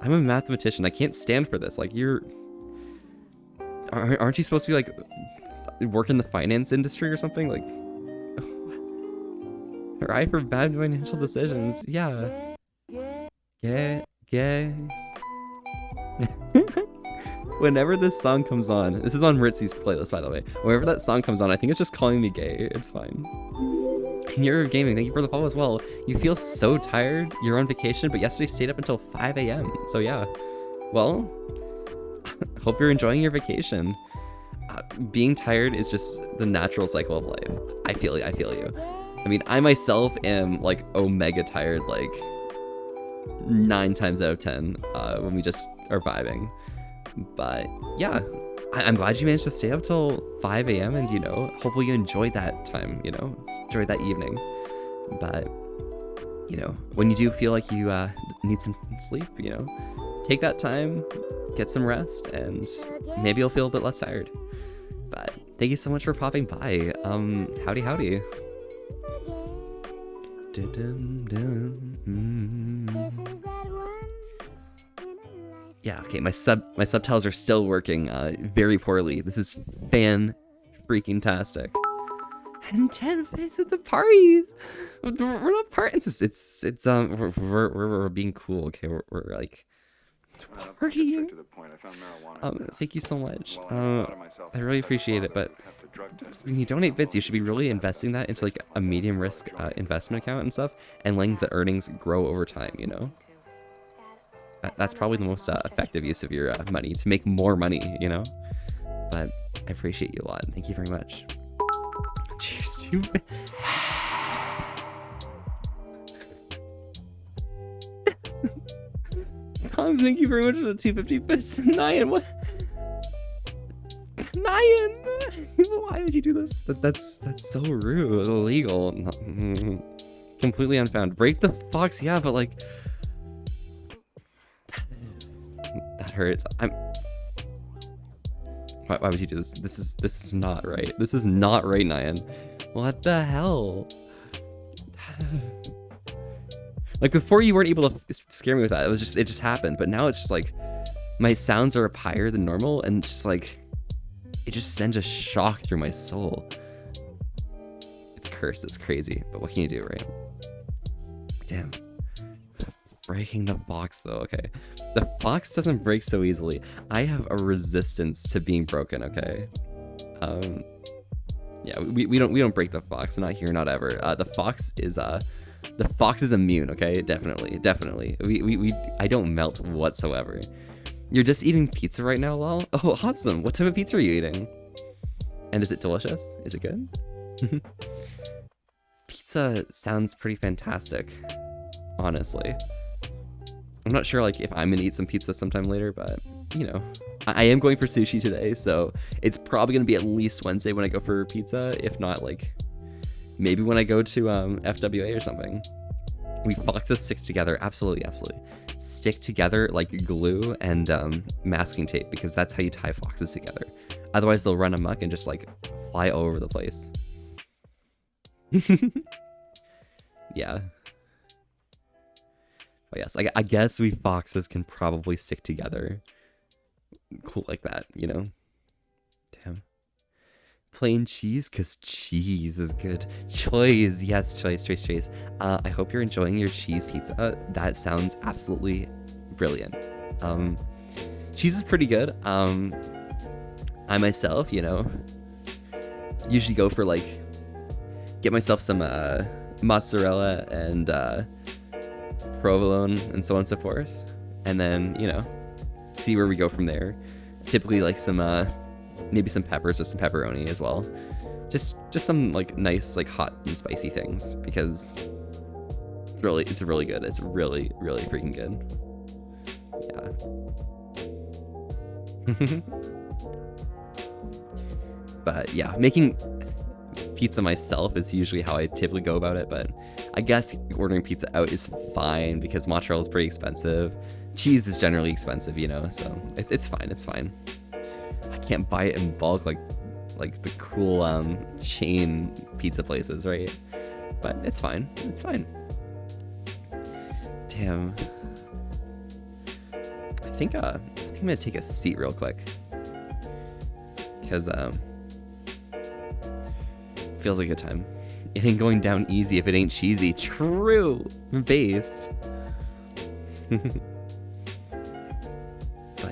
I'm a mathematician. I can't stand for this. Like, aren't you supposed to be, like, work in the finance industry or something? Like, right for bad financial decisions. Yeah. Yeah. Whenever this song comes on, this is on Ritzy's playlist, by the way. Whenever that song comes on, I think it's just calling me gay. It's fine. You're gaming. Thank you for the follow as well. You feel so tired. You're on vacation, but yesterday stayed up until 5 a.m. So yeah. Well, hope you're enjoying your vacation. Being tired is just the natural cycle of life. I feel you. I mean, I myself am like omega tired, like 9 times out of 10 when we just are vibing. But yeah, I'm glad you managed to stay up till 5 a.m. and, you know, hopefully you enjoyed that time, you know, enjoyed that evening. But, you know, when you do feel like you need some sleep, you know, take that time, get some rest, and maybe you'll feel a bit less tired. But thank you so much for popping by. Howdy. Yeah, okay, my subtitles are still working very poorly. This is fan-freaking-tastic. And 10 days with the parties. We're not parties. It's we're being cool. Okay, we're like partying. Thank you so much. I really appreciate it. But when you donate bits, you should be really investing that into like a medium risk investment account and stuff, and letting the earnings grow over time. You know. That's probably the most effective use of your money to make more money, you know? But I appreciate you a lot. Thank you very much. Cheers to you. Tom, thank you very much for the 250 bits. Nyan, what? Nyan! Why would you do this? That's so rude. Illegal. Completely unfound. Break the fox, yeah, but like... That hurts. Why would you do this? This is not right. This is not right, Nyan. What the hell? Like before, you weren't able to scare me with that. It just happened. But now it's just like my sounds are up higher than normal, and just like it just sends a shock through my soul. It's cursed. It's crazy. But what can you do, right? Damn. Breaking the box though, okay. The box doesn't break so easily. I have a resistance to being broken, okay. Yeah, we don't break the fox, not here, not ever. The fox is immune, okay? Definitely. I don't melt whatsoever. You're just eating pizza right now, lol? Oh, awesome. What type of pizza are you eating? And is it delicious? Is it good? Pizza sounds pretty fantastic, honestly. I'm not sure like if I'm gonna eat some pizza sometime later, but you know, I am going for sushi today, so it's probably gonna be at least Wednesday when I go for pizza, if not like maybe when I go to FWA or something. We foxes stick together, absolutely. Stick together like glue and masking tape, because that's how you tie foxes together. Otherwise they'll run amok and just like fly all over the place. Yeah. But yes, I guess we foxes can probably stick together. Cool like that, you know? Damn. Plain cheese, because cheese is good. Choice, yes, choice. I hope you're enjoying your cheese pizza. That sounds absolutely brilliant. Cheese is pretty good. I myself, you know, usually go for like, get myself some mozzarella and provolone and so on and so forth. And then, you know, see where we go from there. Typically like some maybe some peppers or some pepperoni as well. Just some like nice like hot and spicy things, because it's really good. It's really freaking good. Yeah. But yeah, making pizza myself is usually how I typically go about it, but I guess ordering pizza out is fine because mozzarella is pretty expensive. Cheese is generally expensive, you know, so it's fine. I can't buy it in bulk like the cool chain pizza places, right? But it's fine. Damn. I think I'm gonna take a seat real quick, because feels like a good time. It ain't going down easy if it ain't cheesy. True. Based. But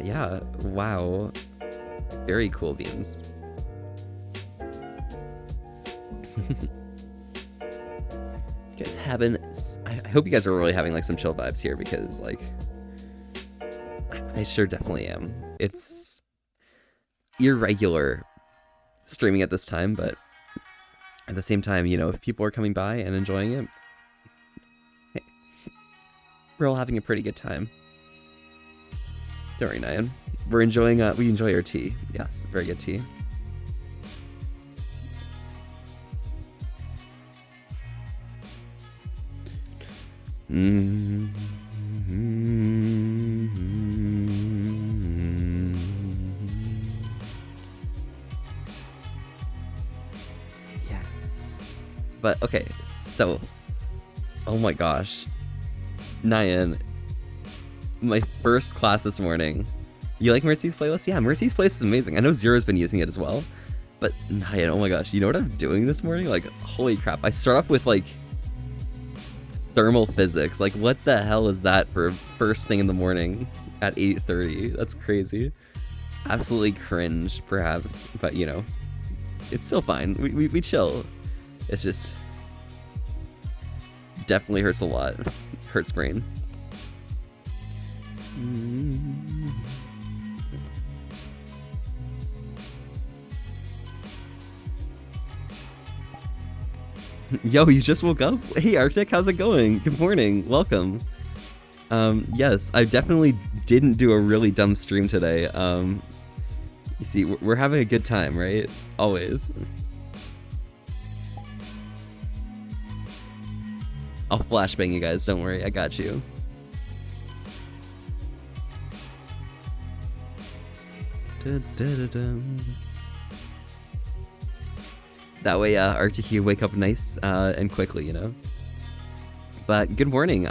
yeah, wow. Very cool beans. You guys having... I hope you guys are really having like some chill vibes here, because like... I sure definitely am. It's irregular streaming at this time, but at the same time, you know, if people are coming by and enjoying it, hey, we're all having a pretty good time. Don't worry, Nyan. We're enjoying, we enjoy our tea. Yes, very good tea. Yeah. But, okay, so... Oh my gosh. Nyan, my first class this morning. You like Mercy's playlist? Yeah, Mercy's playlist is amazing. I know Zero's been using it as well. But, Nyan, oh my gosh, you know what I'm doing this morning? Like, holy crap. I start off with, like, thermal physics. Like, what the hell is that for first thing in the morning at 8:30? That's crazy. Absolutely cringe, perhaps. But, you know, it's still fine. We chill. It's just... definitely hurts a lot. Hurts brain. Yo, you just woke up? Hey, Arctic, how's it going? Good morning. Welcome. Yes, I definitely didn't do a really dumb stream today. You see, we're having a good time, right? Always. I'll flashbang you guys, don't worry, I got you. That way, Arctic, you wake up nice and quickly, you know? But good morning.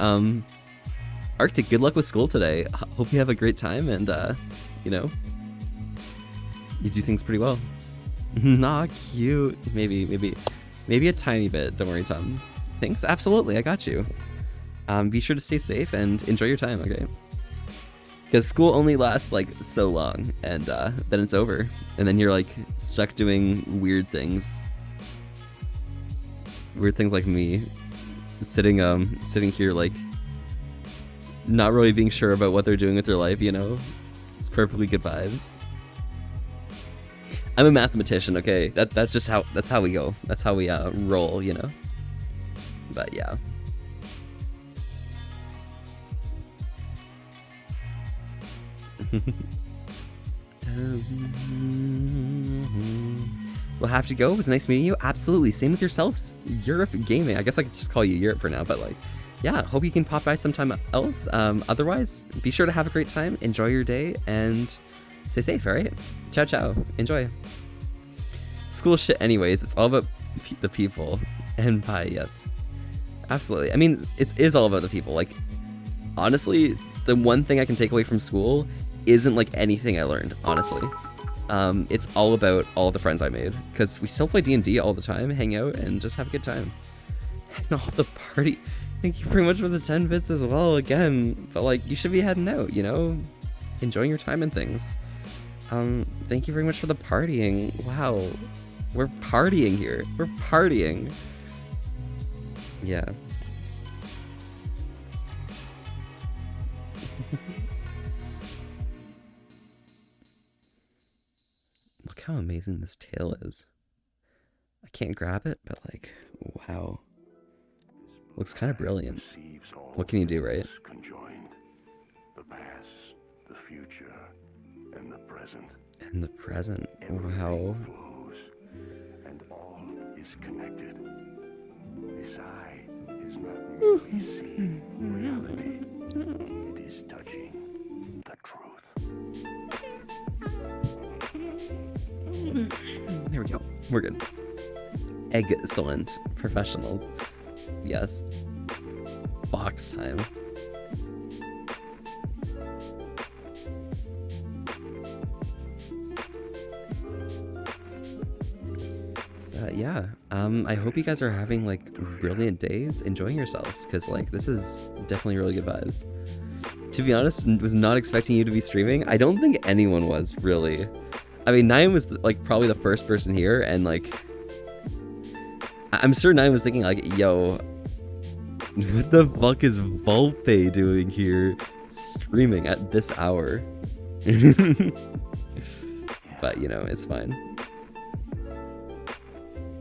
Arctic, good luck with school today. Hope you have a great time and, you know, you do things pretty well. Nah, cute. Maybe a tiny bit. Don't worry, Tom. Thanks. Absolutely, I got you. Be sure to stay safe and enjoy your time, okay? Because school only lasts, like, so long, and then it's over. And then you're, like, stuck doing weird things. Weird things like me. Sitting here, like, not really being sure about what they're doing with their life, you know? It's perfectly good vibes. I'm a mathematician, okay? That's just how, that's how we go. That's how we, roll, you know? But, yeah. We'll have to go. It was nice meeting you. Absolutely. Same with yourselves. Europe Gaming. I guess I could just call you Europe for now, but like, yeah, hope you can pop by sometime else. Otherwise, be sure to have a great time. Enjoy your day and stay safe, all right? Ciao, ciao. Enjoy. school shit anyways. It's all about the people. And bye, yes. Absolutely. I mean, it is all about the people. Like, honestly, the one thing I can take away from school isn't like anything I learned, honestly. It's all about all the friends I made, because we still play D&D all the time, hang out, and just have a good time. And all the party. Thank you very much for the 10 bits as well, again. But like, you should be heading out, you know? Enjoying your time and things. Thank you very much for the partying. Wow. We're partying here. We're partying. Yeah. Look how amazing this tail is. I can't grab it, but like, wow. Looks kind of brilliant. What can you do, right? The past, the future, and the present. And the present. Wow. Flows, and all is connected. This eye is not merely seeing reality. It is touching the truth. There we go. We're good. Excellent. Professional. Yes. Box time. Yeah. I hope you guys are having like brilliant days, enjoying yourselves, because like this is definitely really good vibes. To be honest, was not expecting you to be streaming. I don't think anyone was, really. I mean, Nyan was like probably the first person here, and like I'm sure Nyan was thinking like, yo, what the fuck is Volpe doing here streaming at this hour? But you know, it's fine.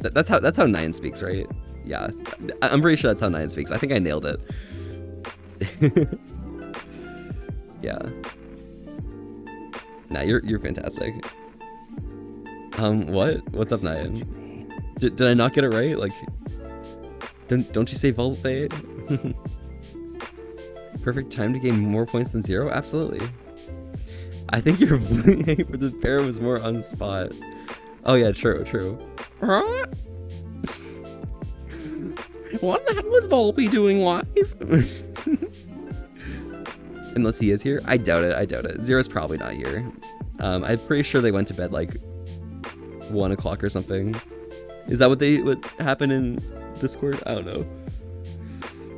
That's how Nyan speaks, right? Yeah, I'm pretty sure that's how Nyan speaks. I think I nailed it. Yeah. Nah, you're fantastic. What's up, Nyan? Did I not get it right? Like, don't you say Volpe? Perfect time to gain more points than 0? Absolutely. I think your playing for the pair was more on spot. Oh yeah, true. What the hell was Volpe doing live? Unless he is here? I doubt it. Zero's probably not here. I'm pretty sure they went to bed like 1 o'clock or something. Is that what happened in Discord? I don't know.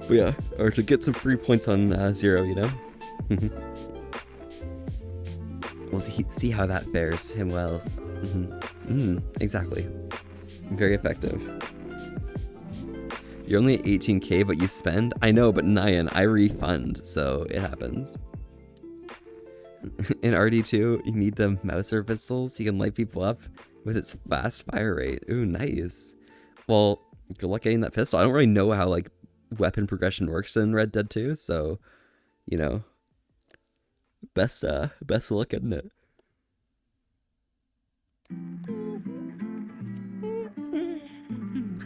But yeah, or to get some free points on Zero, you know? We'll see how that fares him well. Exactly. Very effective. You're only at 18k, but you spend? I know, but Nyan, I refund, so it happens. In RD2, you need the Mauser pistol so you can light people up with its fast fire rate. Ooh, nice. Well, good luck getting that pistol. I don't really know how like weapon progression works in Red Dead 2, so you know, best of luck getting it.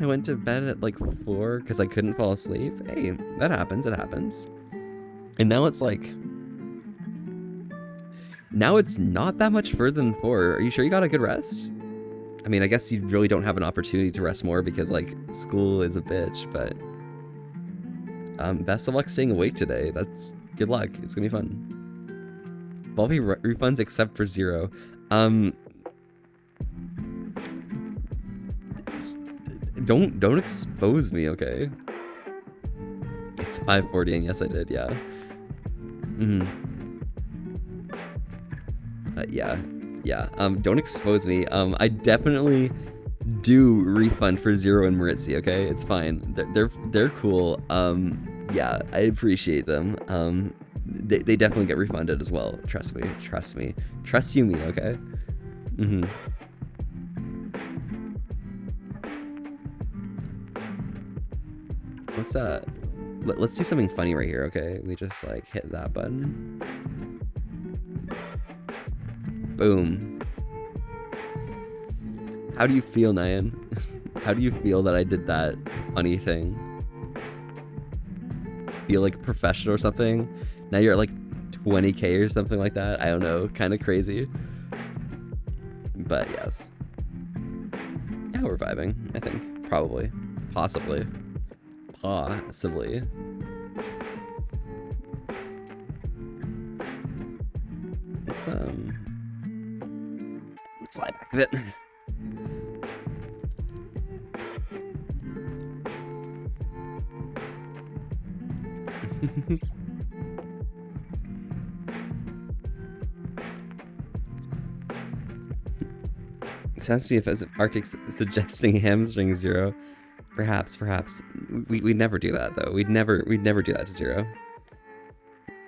I went to bed at like 4 because I couldn't fall asleep. Hey, that happens. It happens. And now it's like, now it's not that much further than 4. Are you sure you got a good rest? I mean, I guess you really don't have an opportunity to rest more because like school is a bitch, but best of luck staying awake today. That's good luck. It's gonna be fun. Volpe refunds except for 0. Don't expose me, okay? It's 5:40 and yes I did, yeah. Yeah. Don't expose me. I definitely do refund for 0 and Maritzi, okay? It's fine. They're cool. Yeah, I appreciate them. They definitely get refunded as well. Trust me. Trust you me, okay? Let's do something funny right here, okay? We just like hit that button. Boom. How do you feel, Nyan? How do you feel that I did that funny thing? Feel like a professional or something? Now you're at like 20k or something like that. I don't know, kind of crazy. But yes. we're vibing, I think. Probably. Possibly. Possibly. Let's slide back a bit. Sounds to me if Arctic's suggesting hamstring Zero. Perhaps. We'd never do that though. We'd never do that to Zero.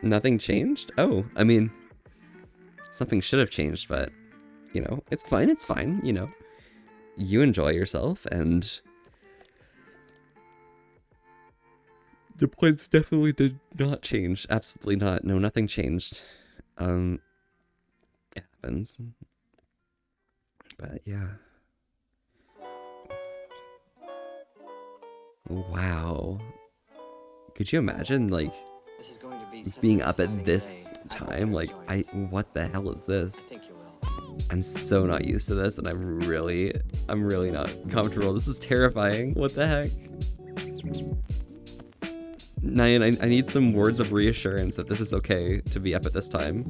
Nothing changed? Oh, I mean, something should have changed, but you know, it's fine, you know. You enjoy yourself, and the points definitely did not change. Absolutely not. No, nothing changed. It happens. But yeah. Wow. Could you imagine, like, being up at this time? Like, what the hell is this? I'm so not used to this, and I'm really not comfortable. This is terrifying. What the heck? Nyan, I need some words of reassurance that this is okay to be up at this time.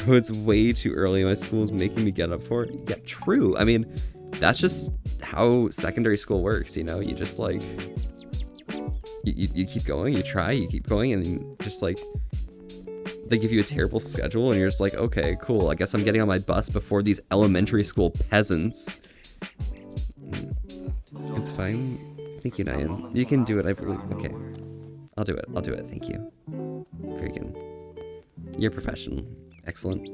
Bro, it's way too early. My school's making me get up for it. Yeah, true. I mean, that's just how secondary school works, you know? You just, like, you keep going, you try, you keep going, and then just, like, they give you a terrible schedule, and you're just like, okay, cool, I guess I'm getting on my bus before these elementary school peasants. It's fine. Thank you, Nyan. You can do it, I believe. Okay. I'll do it, thank you. Very good. You're professional. Excellent.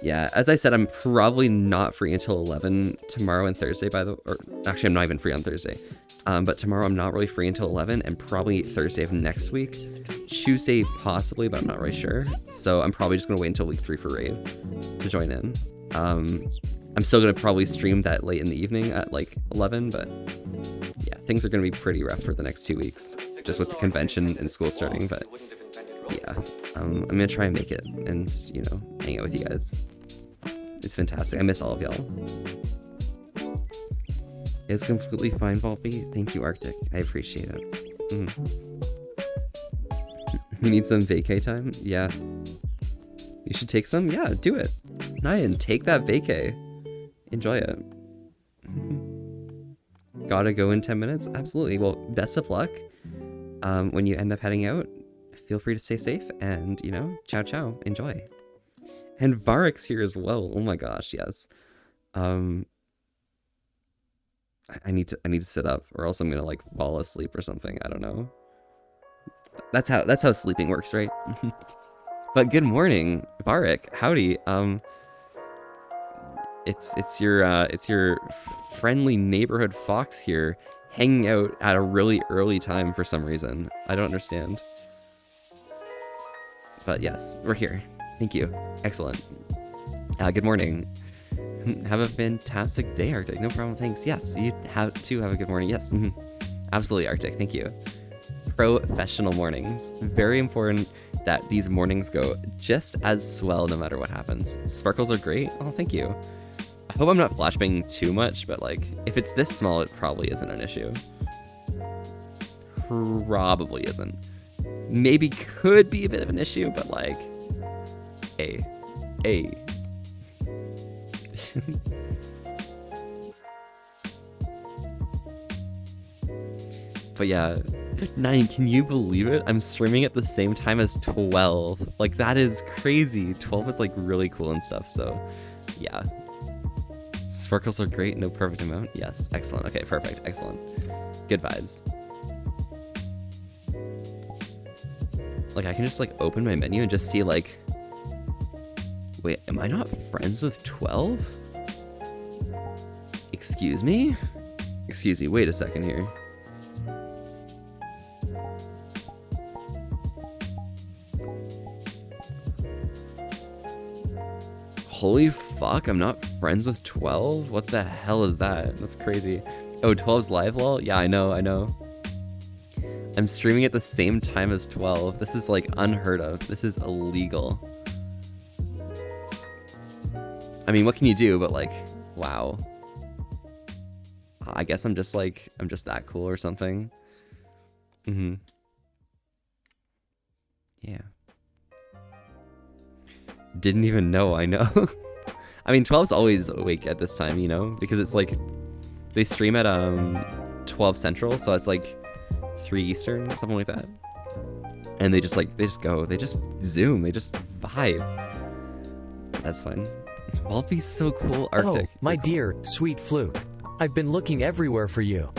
Yeah, as I said, I'm probably not free until 11 tomorrow and Thursday, or actually I'm not even free on Thursday. But tomorrow I'm not really free until 11, and probably Thursday of next week. Tuesday possibly, but I'm not really sure. So I'm probably just gonna wait until week 3 for Raid to join in. I'm still gonna probably stream that late in the evening at like 11, but yeah, things are gonna be pretty rough for the next 2 weeks, just with the convention and school starting, but yeah, I'm gonna try and make it and, you know, hang out with you guys. It's fantastic. I miss all of y'all. It's completely fine, Volpe. Thank you, Arctic. I appreciate it. You need some vacay time? Yeah. You should take some? Yeah, do it. Nyan, take that vacay. Enjoy it. Gotta go in 10 minutes? Absolutely. Well, best of luck. When you end up heading out, feel free to stay safe and, you know, ciao ciao. Enjoy. And Varric's here as well. Oh my gosh, yes. I need to sit up, or else I'm gonna like fall asleep or something. I don't know. That's how sleeping works, right? But good morning, Varric. Howdy. It's your friendly neighborhood fox here, hanging out at a really early time for some reason. I don't understand. But yes, we're here. Thank you. Excellent. Good morning. Have a fantastic day, Arctic. No problem. Thanks. Yes, you have a good morning. Yes. Absolutely, Arctic. Thank you. Professional mornings. Very important that these mornings go just as swell no matter what happens. Sparkles are great. Oh, thank you. I hope I'm not flashbanging too much, but like, if it's this small, it probably isn't an issue. Probably isn't. Maybe could be a bit of an issue, but like, hey. But yeah, 9, can you believe it? I'm streaming at the same time as 12. Like, that is crazy. 12 is like really cool and stuff, so yeah. Sparkles are great, no perfect amount. Yes, excellent. Okay, perfect, excellent. Good vibes. Like, I can just like open my menu and just see like, wait, am I not friends with 12? Excuse me? Excuse me, wait a second here. Holy fuck, I'm not friends with 12? What the hell is that? That's crazy. Oh, 12's live lol? Yeah, I know. I'm streaming at the same time as 12. This is like unheard of. This is illegal. I mean, what can you do? But like, wow. I guess I'm just that cool or something. Yeah. Didn't even know, I know. I mean, 12's always awake at this time, you know? Because it's like, they stream at 12 Central, so it's like 3 Eastern, something like that. And they just zoom, they just vibe. That's fun. Volpe's so cool, Arctic. Oh, my dear, sweet Fluke. I've been looking everywhere for you.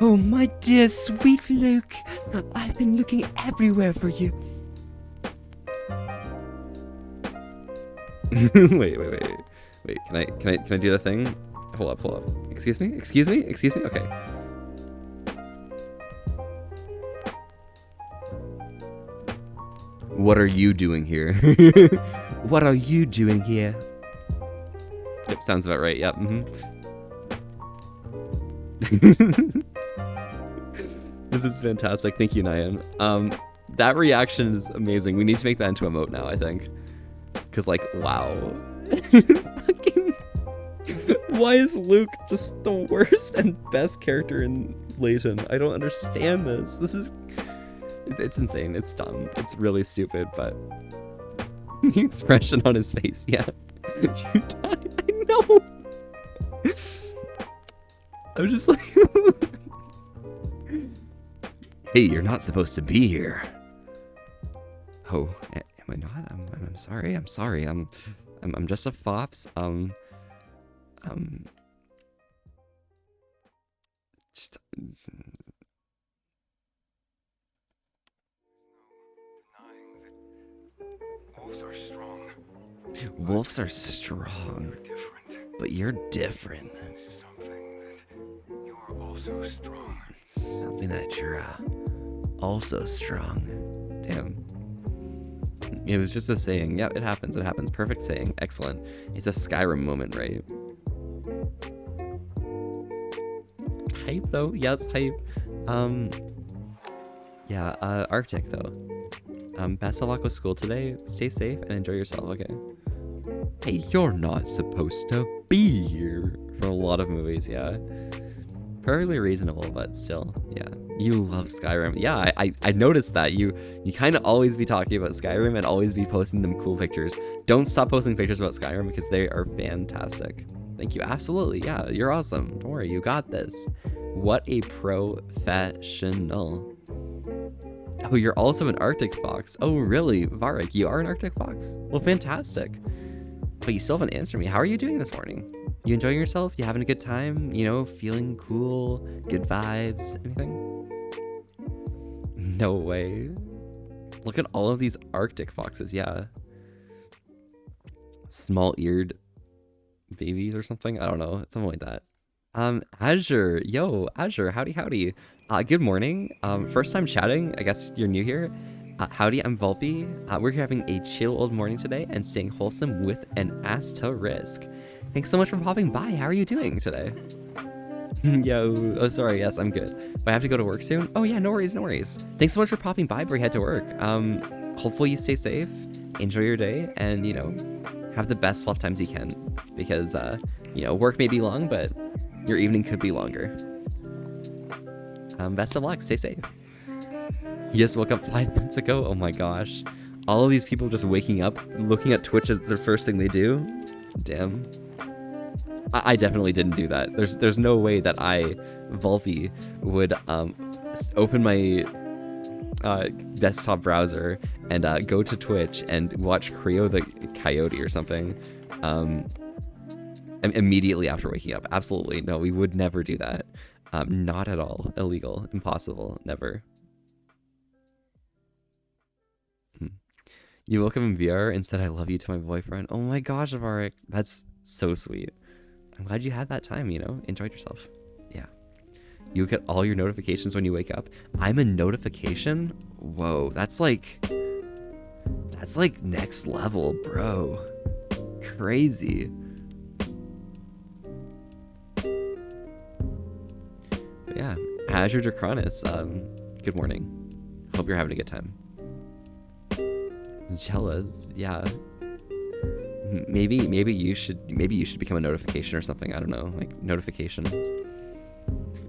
Oh, my dear sweet Luke, I've been looking everywhere for you. Wait. Can I do the thing? Hold up. Excuse me. Okay. What are you doing here? What are you doing here? Yep, sounds about right. Yep. This is fantastic. Thank you, Nyan. That reaction is amazing. We need to make that into a emote now, I think. Cause like, wow. Fucking. Why is Luke just the worst and best character in Layton? I don't understand this. It's insane. It's dumb. It's really stupid, but the expression on his face, yeah. You died. I know. I'm just like, hey, you're not supposed to be here. Oh, am I not? I'm sorry. I'm just a fops. Just, wolves are strong, but you're different. Something that you're also strong. Damn. It was just a saying. Yep, it happens. Perfect saying. Excellent. It's a Skyrim moment, right? Hype though. Yes, hype. Yeah, Arctic though. Best of luck with school today. Stay safe and enjoy yourself, okay? Hey, you're not supposed to be here. For a lot of movies, yeah. Perfectly reasonable, but still, yeah. You love Skyrim. Yeah, I noticed that. You kind of always be talking about Skyrim and always be posting them cool pictures. Don't stop posting pictures about Skyrim because they are fantastic. Thank you. Absolutely, yeah. You're awesome. Don't worry, you got this. What a professional. Oh, you're also an Arctic Fox. Oh, really? Varric, you are an Arctic Fox? Well, fantastic. But you still haven't answered me. How are you doing this morning? You enjoying yourself? You having a good time? You know, feeling cool? Good vibes? Anything? No way. Look at all of these Arctic foxes, yeah. Small-eared babies or something? I don't know. Something like that. Azure. Yo, Azure. Howdy. Good morning. First time chatting. I guess you're new here. Howdy, I'm Volpe. We're having a chill old morning today and staying wholesome with an asterisk. Thanks so much for popping by. How are you doing today? Yo, oh sorry, yes, I'm good. But I have to go to work soon? Oh yeah, no worries. Thanks so much for popping by before you head to work. Hopefully you stay safe, enjoy your day, and you know, have the best love times you can. Because you know, work may be long, but your evening could be longer. Best of luck, stay safe. You just woke up 5 minutes ago? Oh my gosh. All of these people just waking up, looking at Twitch as their first thing they do? Damn. I definitely didn't do that. There's no way that I, Volpe, would open my desktop browser and go to Twitch and watch Creo the Coyote or something immediately after waking up. Absolutely. No, we would never do that. Not at all. Illegal. Impossible. Never. You woke up in VR and said I love you to my boyfriend. Oh my gosh, Avarik. That's so sweet. I'm glad you had that time, you know? Enjoyed yourself. Yeah. You get all your notifications when you wake up. I'm a notification? Whoa, that's like next level, bro. Crazy. But yeah, Azure Draconis, good morning. Hope you're having a good time. Jellas, yeah. maybe you should become a notification or something. I don't know, like notifications.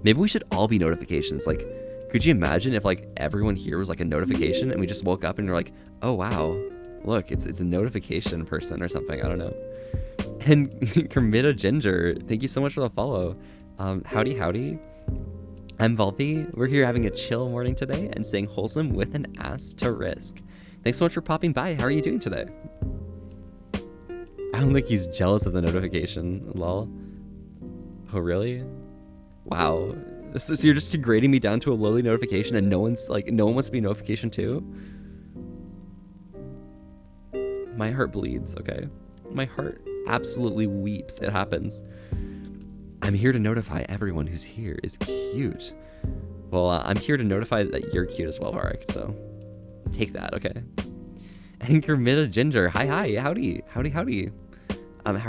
Maybe we should all be notifications. Like, could you imagine if like everyone here was like a notification and we just woke up and we're like, oh wow, look, it's a notification person or something. I don't know. And Kermita Ginger, thank you so much for the follow. Howdy. I'm Volpe. We're here having a chill morning today and staying wholesome with an asterisk. Thanks so much for popping by. How are you doing today? I don't think he's jealous of the notification. Lol. Oh, really? Wow. So you're just degrading me down to a lowly notification and no one wants to be a notification too? My heart bleeds, okay? My heart absolutely weeps. It happens. I'm here to notify everyone who's here is cute. Well, I'm here to notify that you're cute as well, Varric, so take that, okay? And Kermita Ginger, hi, howdy. How are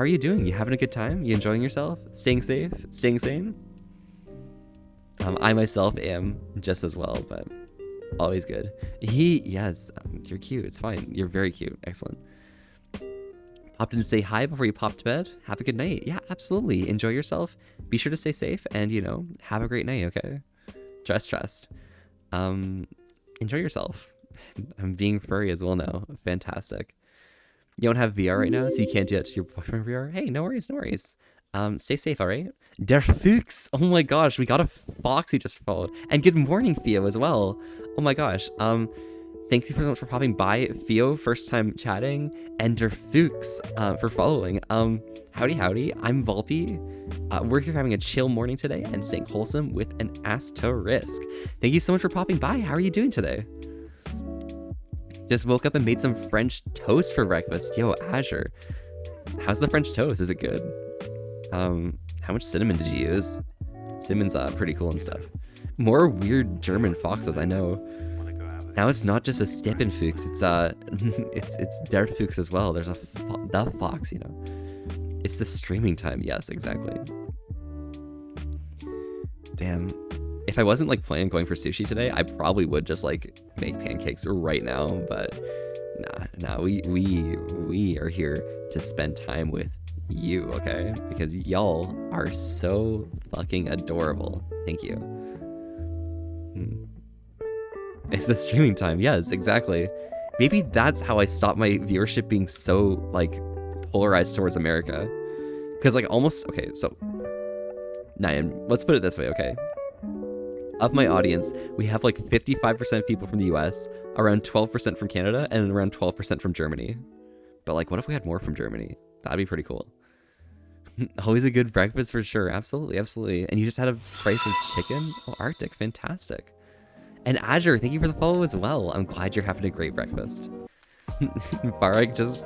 you doing? You having a good time? You enjoying yourself? Staying safe? Staying sane? I myself am just as well, but always good. Yes, you're cute. It's fine. You're very cute. Excellent. Popped in to say hi before you pop to bed. Have a good night. Yeah, absolutely. Enjoy yourself. Be sure to stay safe and, have a great night, okay? Trust. Enjoy yourself. I'm being furry as well now. Fantastic. You don't have VR right now, so you can't do that to your boyfriend VR? Hey, no worries. Stay safe, all right? Der Fuchs. Oh my gosh, we got a fox who just followed. And good morning, Theo, as well. Oh my gosh. Thanks so much for popping by, Theo, first time chatting, and Der Fuchs for following. Howdy. I'm Volpe. We're here having a chill morning today and staying wholesome with an asterisk. Thank you so much for popping by. How are you doing today? Just woke up and made some French toast for breakfast. Yo, Azure. How's the French toast? Is it good? How much cinnamon did you use? Cinnamon's pretty cool and stuff. More weird German foxes, I know. Now it's not just a Steppenfuchs, it's Der Fuchs as well. There's the fox, It's the streaming time, yes, exactly. Damn. If I wasn't planning on going for sushi today, I probably would just make pancakes right now, but nah, we are here to spend time with you, okay? Because y'all are so fucking adorable. Thank you. It's the streaming time. Yes, exactly. Maybe that's how I stop my viewership being so polarized towards America. Because okay, so Nyan, let's put it this way, okay? Of my audience, we have 55% people from the US, around 12% from Canada, and around 12% from Germany. But what if we had more from Germany? That'd be pretty cool. Always a good breakfast for sure. Absolutely. And you just had a price of chicken? Oh, Arctic, fantastic. And Azure, thank you for the follow as well. I'm glad you're having a great breakfast. Varric just...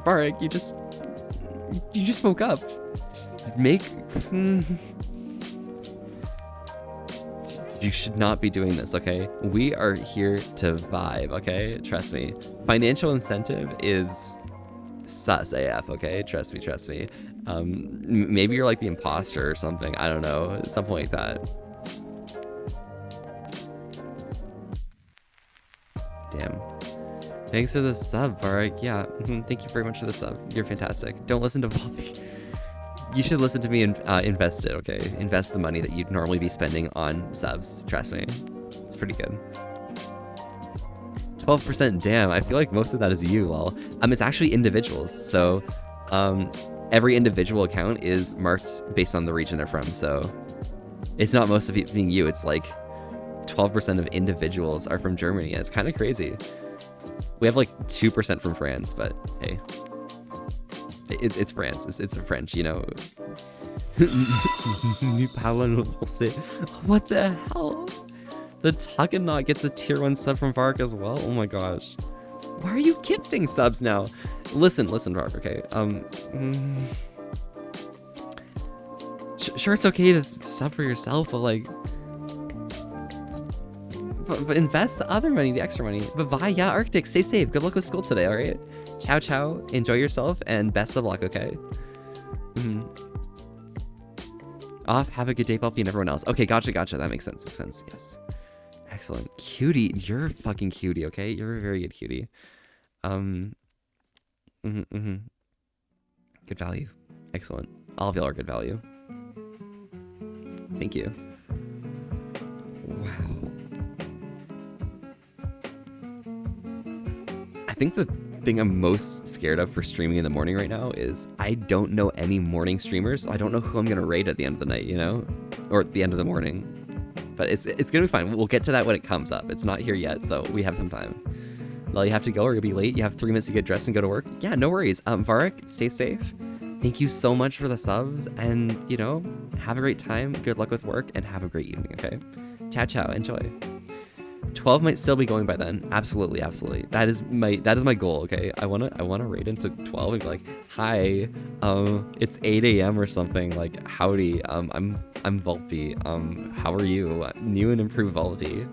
Varric, you just woke up. You should not be doing this, okay? We are here to vibe, okay? Trust me. Financial incentive is sus AF, okay? Trust me. Maybe you're the imposter or something. I don't know. Something like that. Damn. Thanks for the sub, Varric. Yeah, thank you very much for the sub. You're fantastic. Don't listen to Volpe. You should listen to me and invest it, okay? Invest the money that you'd normally be spending on subs. Trust me. It's pretty good. 12%, damn. I feel like most of that is you, lol. It's actually individuals. So, every individual account is marked based on the region they're from. So, it's not most of it being you. It's 12% of individuals are from Germany. And it's kind of crazy. We have 2% from France, but hey. It's France. It's French, What the hell? The Tuggenot gets a tier 1 sub from Varric as well. Oh my gosh. Why are you gifting subs now? Listen, Varric, okay? Sure, it's okay to sub for yourself, but but invest the other money, the extra money. But bye, yeah, Arctic, stay safe. Good luck with school today, all right? Ciao. Enjoy yourself and best of luck, okay? Off. Have a good day, Puppy, and everyone else. Okay, gotcha. That makes sense. Yes. Excellent. Cutie. You're a fucking cutie, okay? You're a very good cutie. Good value. Excellent. All of y'all are good value. Thank you. Wow. I think the thing I'm most scared of for streaming in the morning right now is I don't know any morning streamers, so I don't know who I'm gonna raid at the end of the night, you know? Or at the end of the morning. But it's gonna be fine. We'll get to that when it comes up. It's not here yet, so we have some time. Well, you have to go or you'll be late. You have 3 minutes to get dressed and go to work. Yeah, no worries. Varric, stay safe. Thank you so much for the subs, and, you know, have a great time. Good luck with work, and have a great evening, okay? Ciao, ciao. Enjoy. 12 might still be going by then. Absolutely, absolutely. That is my goal, okay? I wanna raid into 12 and be like, hi, it's 8 a.m. or something. Like, howdy, I'm Volpe. How are you? New and improved Volpe.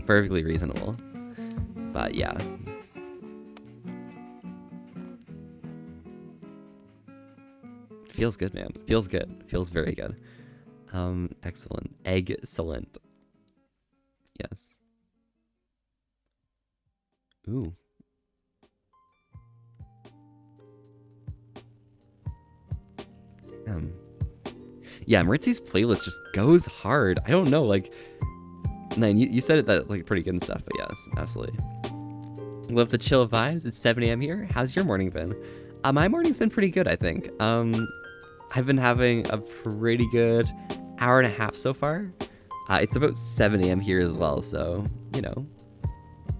Perfectly reasonable. But yeah. Feels good, man. Feels good. Feels very good. Excellent. Excellent. Yes. Ooh. Damn. Yeah, Maritzi's playlist just goes hard. I don't know, like... Nine, you said it that it's like pretty good and stuff, but yes, absolutely. Love the chill vibes. It's 7 a.m. here. How's your morning been? My morning's been pretty good, I think. I've been having a pretty good hour and a half so far. It's about 7 a.m. here as well, so, you know,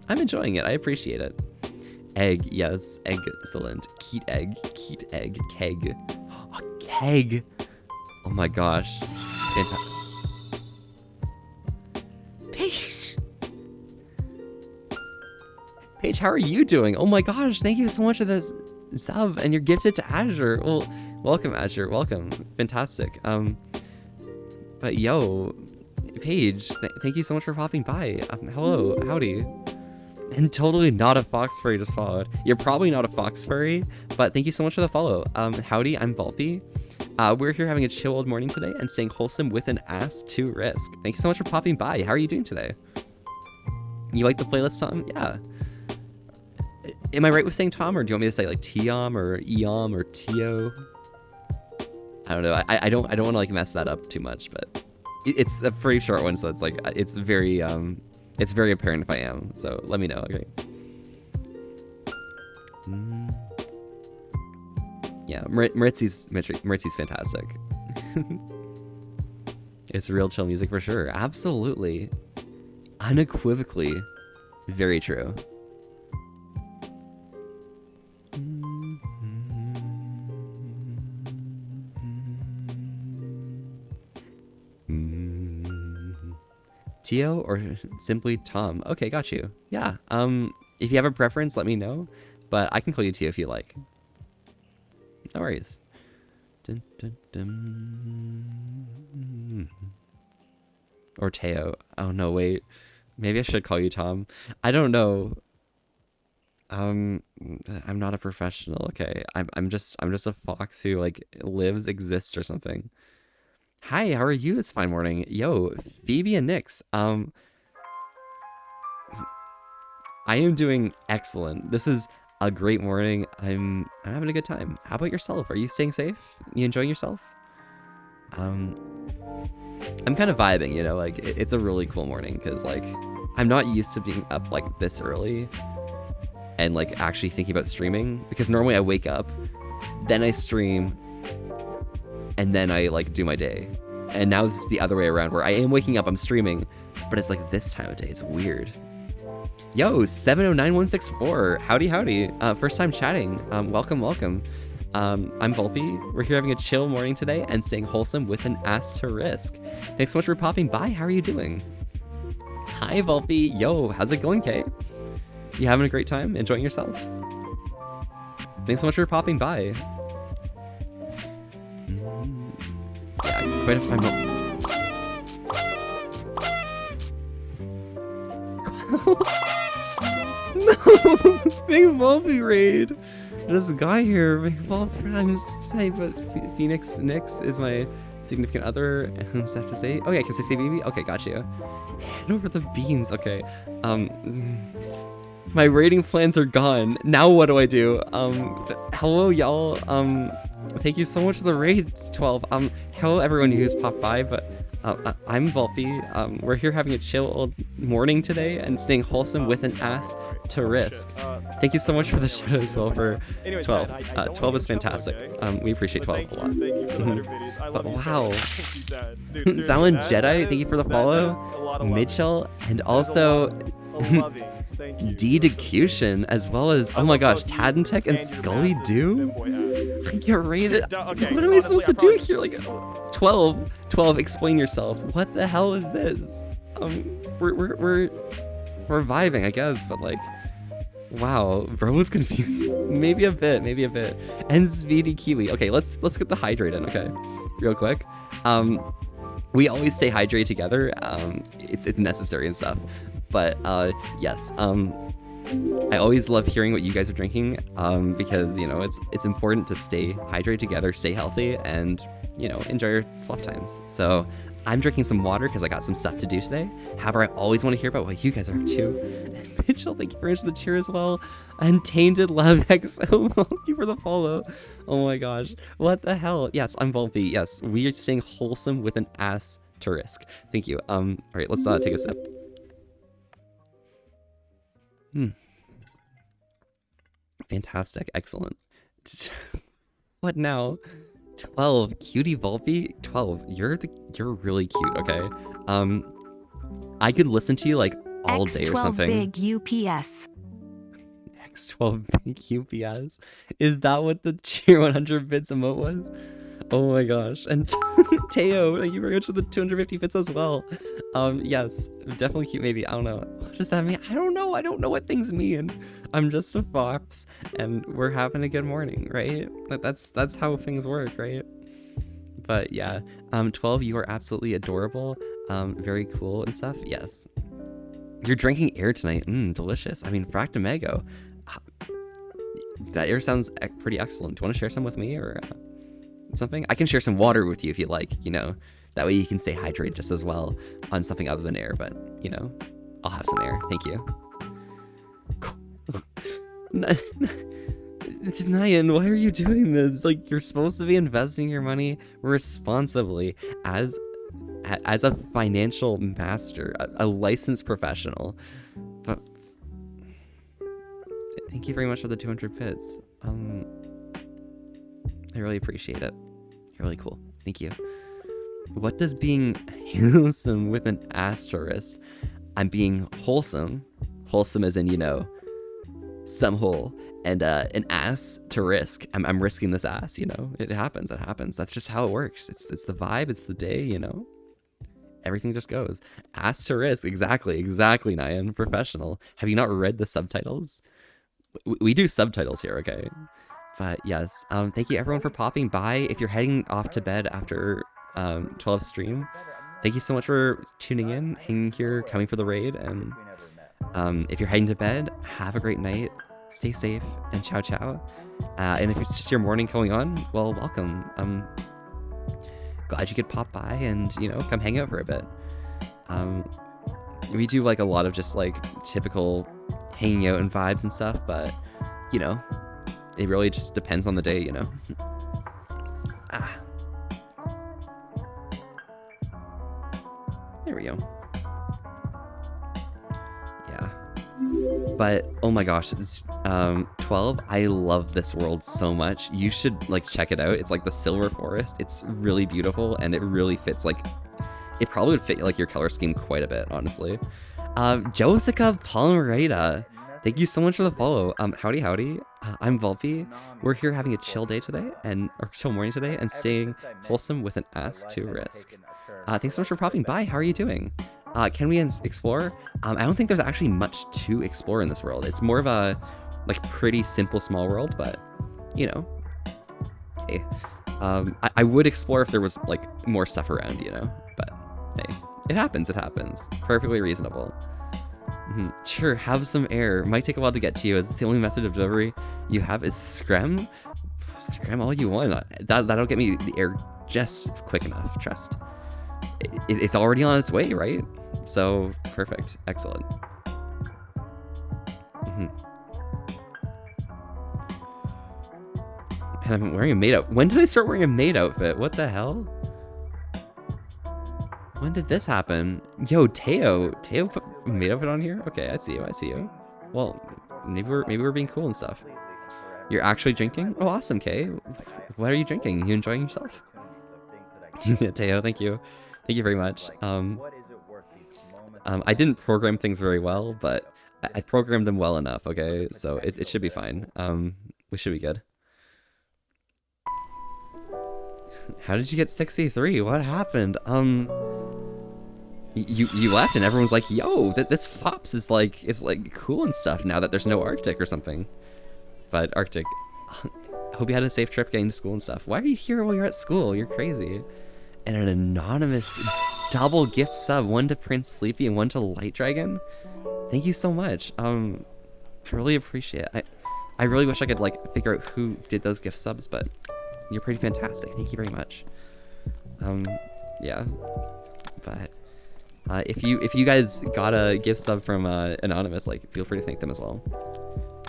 I'm enjoying it. I appreciate it. Egg, yes, excellent. Keat egg, keg. A keg. Oh my gosh. Fantastic. Paige, how are you doing? Oh my gosh, thank you so much for this sub, and you're gifted to Azure. Well, welcome, Azure, welcome. Fantastic. But yo, Paige, thank you so much for popping by. Hello, howdy. And totally not a fox furry just followed. You're probably not a fox furry, but thank you so much for the follow. Howdy, I'm Volpe. We're here having a chill old morning today and staying wholesome with an ass to risk. Thank you so much for popping by. How are you doing today? You like the playlist, Tom? Yeah. Am I right with saying Tom, or do you want me to say like Tiom or Eom or Tio? I don't know. I don't want to like mess that up too much, but it's a pretty short one, so it's like it's very apparent if I am. So let me know, okay? Yeah, Maritzi's fantastic. It's real chill music for sure. Absolutely, unequivocally, very true. Tio or simply Tom? Okay, got you. Yeah. If you have a preference, let me know. But I can call you Tio if you like. No worries. Dun, dun, dun. Or Teo. Oh no, wait. Maybe I should call you Tom. I don't know. I'm not a professional. Okay, I'm just a fox who like exists or something. Hi, how are you this fine morning? Yo, Phoebe and Nyx. I am doing excellent. This is a great morning. I'm having a good time. How about yourself? Are you staying safe? You enjoying yourself? I'm kind of vibing, you know, like it's a really cool morning because like I'm not used to being up like this early and like actually thinking about streaming, because normally I wake up, then I stream, and then I like do my day. And now this is the other way around, where I am waking up, I'm streaming, but it's like this time of day. It's weird. Yo, 709164. Howdy. First time chatting. Welcome. I'm Volpe. We're here having a chill morning today and staying wholesome with an ass to risk. Thanks so much for popping by. How are you doing? Hi, Volpe. Yo, how's it going, Kay? You having a great time? Enjoying yourself? Thanks so much for popping by. Yeah, quite a fun moment. No! Big Volpe raid! This guy here, Big Volpe, I'm just saying, but Phoenix Nyx is my significant other. Who's that to say? Oh yeah, can I say baby? Okay, got you. Hand over the beans. Okay. My rating plans are gone. Now what do I do? Hello y'all. Thank you so much for the raid, 12. Hello everyone who's popped by, but I'm Volpy. We're here having a chill old morning today and staying wholesome with an ass to risk. Thank you so much for the shout out as well for 12. 12 is fantastic. We appreciate 12 a lot. Thank you for the 100 biddies. I love But you so wow. much. Thank you, Dad. Dude, seriously, Salmon that Jedi, is- thank you for the that follow. is a lot of love. Mitchell, and There's a also lot of lovings. Thank you. D Decution, as well as, oh my gosh, Tadentech and your Scully massive Do? femboy ass. Like, you're rated. Okay, What am I honestly, supposed I to do promise- here? Like, 12, explain yourself. What the hell is this? We're vibing, I guess, but like, wow, bro was confused. maybe a bit. And Speedy Kiwi. Okay, let's get the hydrate in, okay? Real quick. We always stay hydrated together. It's necessary and stuff. But yes, I always love hearing what you guys are drinking, because you know it's important to stay hydrated together, stay healthy, and you know enjoy your fluff times. So I'm drinking some water because I got some stuff to do today. However, I always want to hear about what you guys are up to. And Mitchell, thank you very much for the cheer as well. And Tainted Love XO, thank you for the follow. Oh my gosh, what the hell? Yes, I'm Volpy. Yes, we are staying wholesome with an ass to risk. Thank you. All right, let's take a sip. Fantastic, excellent. What now? 12, cutie Volpy. 12, you're really cute. Okay. I could listen to you like all day or something. X12 big UPS. X12 big UPS. Is that what the cheer 100 bits emote was? Oh my gosh. And Teo, thank you very much for the 250 bits as well. Yes, definitely cute maybe. I don't know. What does that mean? I don't know. I don't know what things mean. I'm just a fox and we're having a good morning, right? That's how things work, right? But yeah, 12, you are absolutely adorable. Very cool and stuff. Yes. You're drinking air tonight. Delicious. I mean, Fractamango. That air sounds pretty excellent. Do you want to share some with me or something? I can share some water with you if you like, you know. That way you can stay hydrated just as well on something other than air, but, you know, I'll have some air. Thank you. Nyan, why are you doing this? Like, you're supposed to be investing your money responsibly as a financial master, a licensed professional. But thank you very much for the 200 bits. I really appreciate it. You're really cool. Thank you. What does being wholesome with an asterisk? I'm being wholesome. Wholesome as in, you know, some hole. And an ass to risk. I'm risking this ass, you know. It happens. That's just how it works. It's the vibe. It's the day, you know. Everything just goes. Ass to risk. Exactly, Nyan. Professional. Have you not read the subtitles? We do subtitles here, okay? But yes, thank you everyone for popping by. If you're heading off to bed after 12 stream, thank you so much for tuning in, hanging here, coming for the raid. And if you're heading to bed, have a great night. Stay safe and ciao ciao. And if it's just your morning going on, well, welcome. Glad you could pop by and, you know, come hang out for a bit. We do like a lot of just like typical hanging out and vibes and stuff, but you know, it really just depends on the day, you know. There we go. Yeah. But oh my gosh, it's 12. I love this world so much. You should like check it out. It's like the Silver Forest. It's really beautiful and it really fits like it probably would fit like your color scheme quite a bit, honestly. Josica Palmerita, thank you so much for the follow. Howdy. I'm Volpy. We're here having a chill day today or chill morning today and staying wholesome with an ass to risk. Thanks so much for popping by. How are you doing? Can we explore? I don't think there's actually much to explore in this world. It's more of a like pretty simple small world, but you know, hey, I would explore if there was like more stuff around, you know, but hey, it happens. Perfectly reasonable. Sure, have some air. Might take a while to get to you, as it's the only method of delivery you have is scram. Scram all you want. That'll get me the air just quick enough. Trust. It's already on its way, right? So perfect, excellent. And I'm wearing a maid outfit. When did I start wearing a maid outfit? What the hell? When did this happen? Yo, Teo put a maid outfit on here? Okay, I see you. Well, maybe we're being cool and stuff. You're actually drinking? Oh, awesome, Kay. What are you drinking? You enjoying yourself? Yeah, Teo, thank you. Thank you very much. I didn't program things very well, but I programmed them well enough, okay? So it should be fine. We should be good. How did you get 63? What happened? You left and everyone's like, yo, this Fops is like cool and stuff now that there's no Arctic or something. But Arctic, hope you had a safe trip getting to school and stuff. Why are you here while you're at school? You're crazy. And an anonymous double gift sub, one to Prince Sleepy and one to Light Dragon. Thank you so much. I really appreciate it. I really wish I could like figure out who did those gift subs, but you're pretty fantastic. Thank you very much. Yeah, but if you guys got a gift sub from anonymous, like feel free to thank them as well,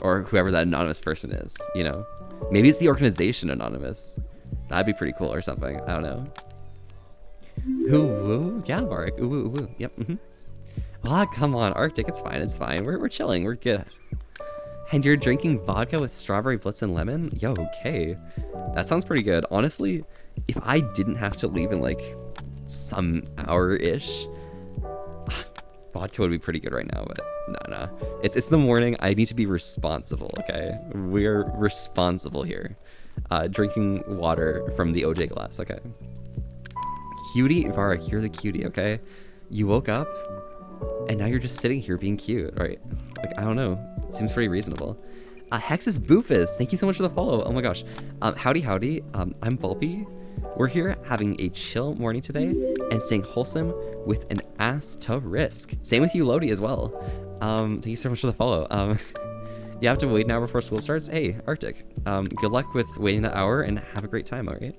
or whoever that anonymous person is. You know, maybe it's the organization anonymous. That'd be pretty cool or something. I don't know. Ooh, woo, yeah, Mark. Ooh, ooh, ooh. Yep. Ah, come on, Arctic. It's fine. We're chilling. We're good. And you're drinking vodka with strawberry blitz and lemon? Yo, okay. That sounds pretty good. Honestly, if I didn't have to leave in like some hour-ish, vodka would be pretty good right now, but no. It's the morning. I need to be responsible, okay? We're responsible here. Drinking water from the OJ glass, okay? Cutie, Varric, you're the cutie, okay? You woke up, and now you're just sitting here being cute, right? Like, I don't know. Seems pretty reasonable. Hexus Boofus, thank you so much for the follow. Oh my gosh. Howdy. I'm Bulpy. We're here having a chill morning today and staying wholesome with an ass to risk. Same with you, Lodi, as well. Thank you so much for the follow. You have to wait an hour before school starts? Hey, Arctic. Good luck with waiting that hour and have a great time, alright?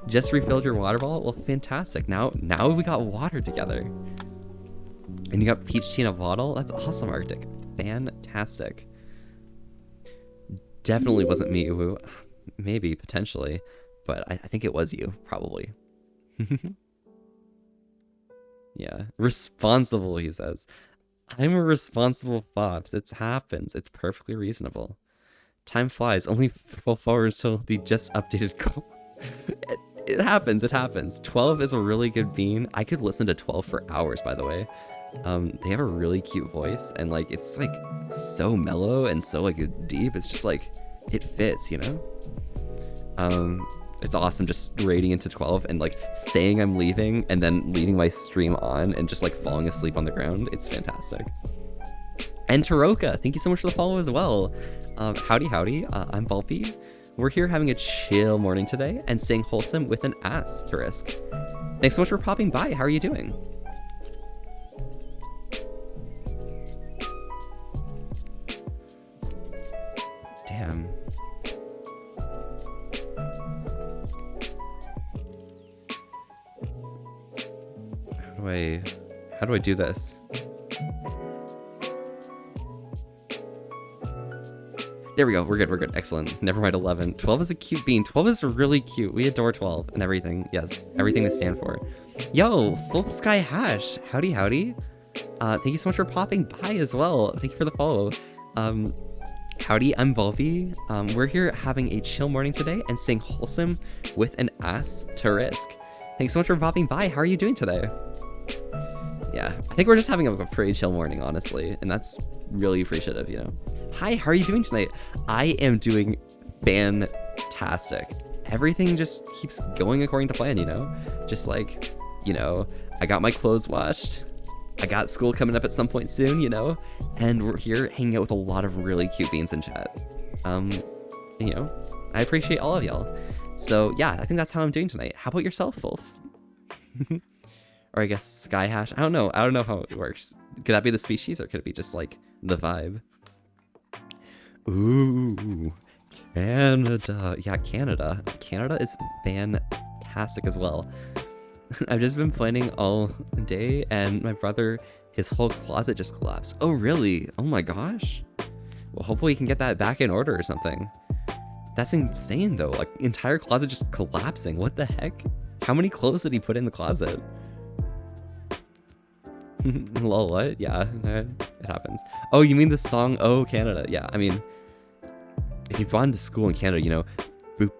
Just refilled your water bottle? Well, fantastic. Now we got water together. And you got peach tea in a bottle? That's awesome, Arctic. Fantastic. Definitely wasn't me, Uwu. Maybe, potentially. But I think it was you, probably. Yeah. Responsible, he says. I'm a responsible Fops. It happens. It's perfectly reasonable. Time flies. Only 12 hours till the just updated goal. It happens. 12 is a really good bean. I could listen to 12 for hours, by the way. They have a really cute voice, and like it's like so mellow and so like deep. It's just like it fits, you know. It's awesome just raiding into 12 and like saying I'm leaving and then leaving my stream on and just like falling asleep on the ground. It's fantastic. And Taroka, thank you so much for the follow as well. Howdy. I'm Bulpy. We're here having a chill morning today and staying wholesome with an asterisk. Thanks so much for popping by. How are you doing? Damn. How do I do this? There we go. We're good. Excellent. Never mind 11. 12 is a cute bean. 12 is really cute. We adore 12 and everything. Yes, everything they stand for. Yo, Full Sky Hash. Howdy. Thank you so much for popping by as well. Thank you for the follow. Howdy, I'm Bulpy. We're here having a chill morning today and staying wholesome with an ass to risk. Thanks so much for popping by. How are you doing today? Yeah, I think we're just having a pretty chill morning, honestly, and that's really appreciative, you know. Hi, how are you doing tonight? I am doing fantastic. Everything just keeps going according to plan, you know? Just like, you know, I got my clothes washed. I got school coming up at some point soon, you know? And we're here hanging out with a lot of really cute beans in chat. You know, I appreciate all of y'all. So yeah, I think that's how I'm doing tonight. How about yourself, Wolf? Or I guess Sky Hash. I don't know how it works. Could that be the species or could it be just like the vibe? Ooh, Canada. Yeah, Canada. Canada is fantastic as well. I've just been planning all day, and my brother, his whole closet just collapsed. Oh, really? Oh my gosh. Well, hopefully he can get that back in order or something. That's insane, though. Like, entire closet just collapsing. What the heck? How many clothes did he put in the closet? Lol, what? Yeah, it happens. Oh, you mean the song Oh Canada? Yeah, I mean, if you've gone to school in Canada, you know. No,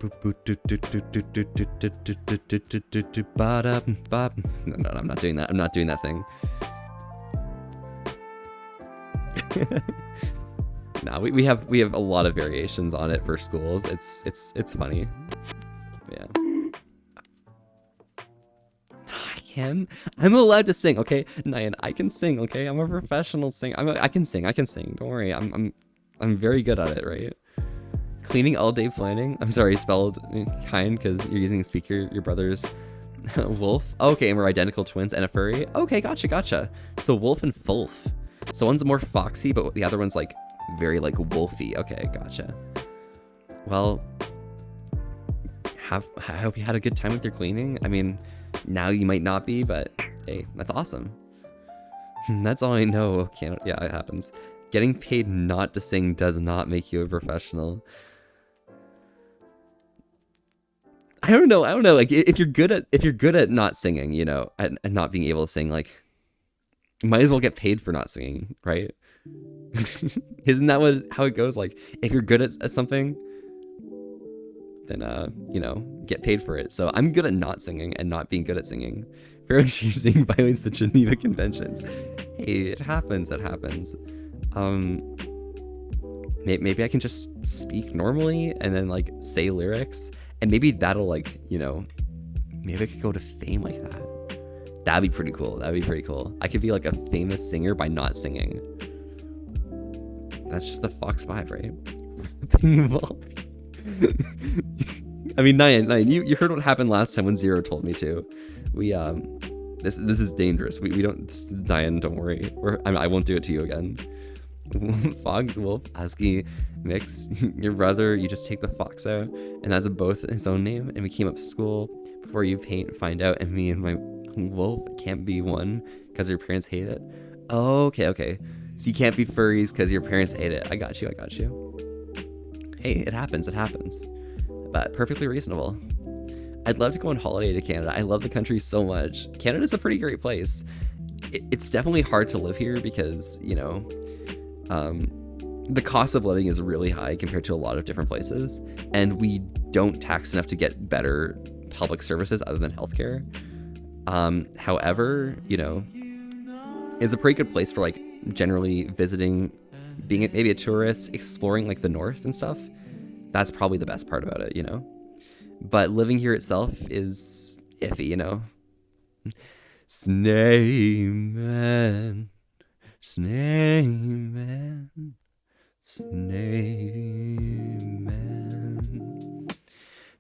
I'm not doing that. I'm not doing that thing. Nah, we have a lot of variations on it for schools. It's funny. Yeah. I'm allowed to sing, okay? Nyan, I can sing, okay? I'm a professional singer. I can sing. Don't worry. I'm very good at it, right? Cleaning all day planning. I'm sorry, spelled kind because you're using speak your brother's wolf. Okay, and we're identical twins and a furry. Okay, gotcha. So wolf and fulf. So one's more foxy, but the other one's like very like wolfy. Okay, gotcha. Well, I hope you had a good time with your cleaning. I mean, now you might not be, but hey, that's awesome. That's all I know. Yeah, it happens. Getting paid not to sing does not make you a professional. I don't know. Like, if you're good at not singing, you know, and not being able to sing, like, you might as well get paid for not singing, right? Isn't that how it goes? Like, if you're good at something, then you know, get paid for it. So I'm good at not singing and not being good at singing. Fair choosing violates the Geneva Conventions. Hey, it happens. Maybe I can just speak normally and then like say lyrics, and maybe that'll, like, you know, maybe I could go to fame like that. That'd be pretty cool. I could be like a famous singer by not singing. That's just the Fox vibe, right? I mean, Nyan, you heard what happened last time when Zero told me to. We this is dangerous. We don't, Nyan, don't worry. I won't do it to you again. Fox, wolf, husky, mix. Your brother, you just take the fox out, and that's both his own name. And we came up to school before you find out, and me and my wolf can't be one because your parents hate it. Oh, okay. So you can't be furries because your parents hate it. I got you. Hey, it happens. But perfectly reasonable. I'd love to go on holiday to Canada. I love the country so much. Canada's a pretty great place. It's definitely hard to live here because, you know, the cost of living is really high compared to a lot of different places, and we don't tax enough to get better public services other than healthcare. However, you know, it's a pretty good place for like generally visiting, being maybe a tourist, exploring like the north and stuff. That's probably the best part about it, you know. But living here itself is iffy, you know. Snowman,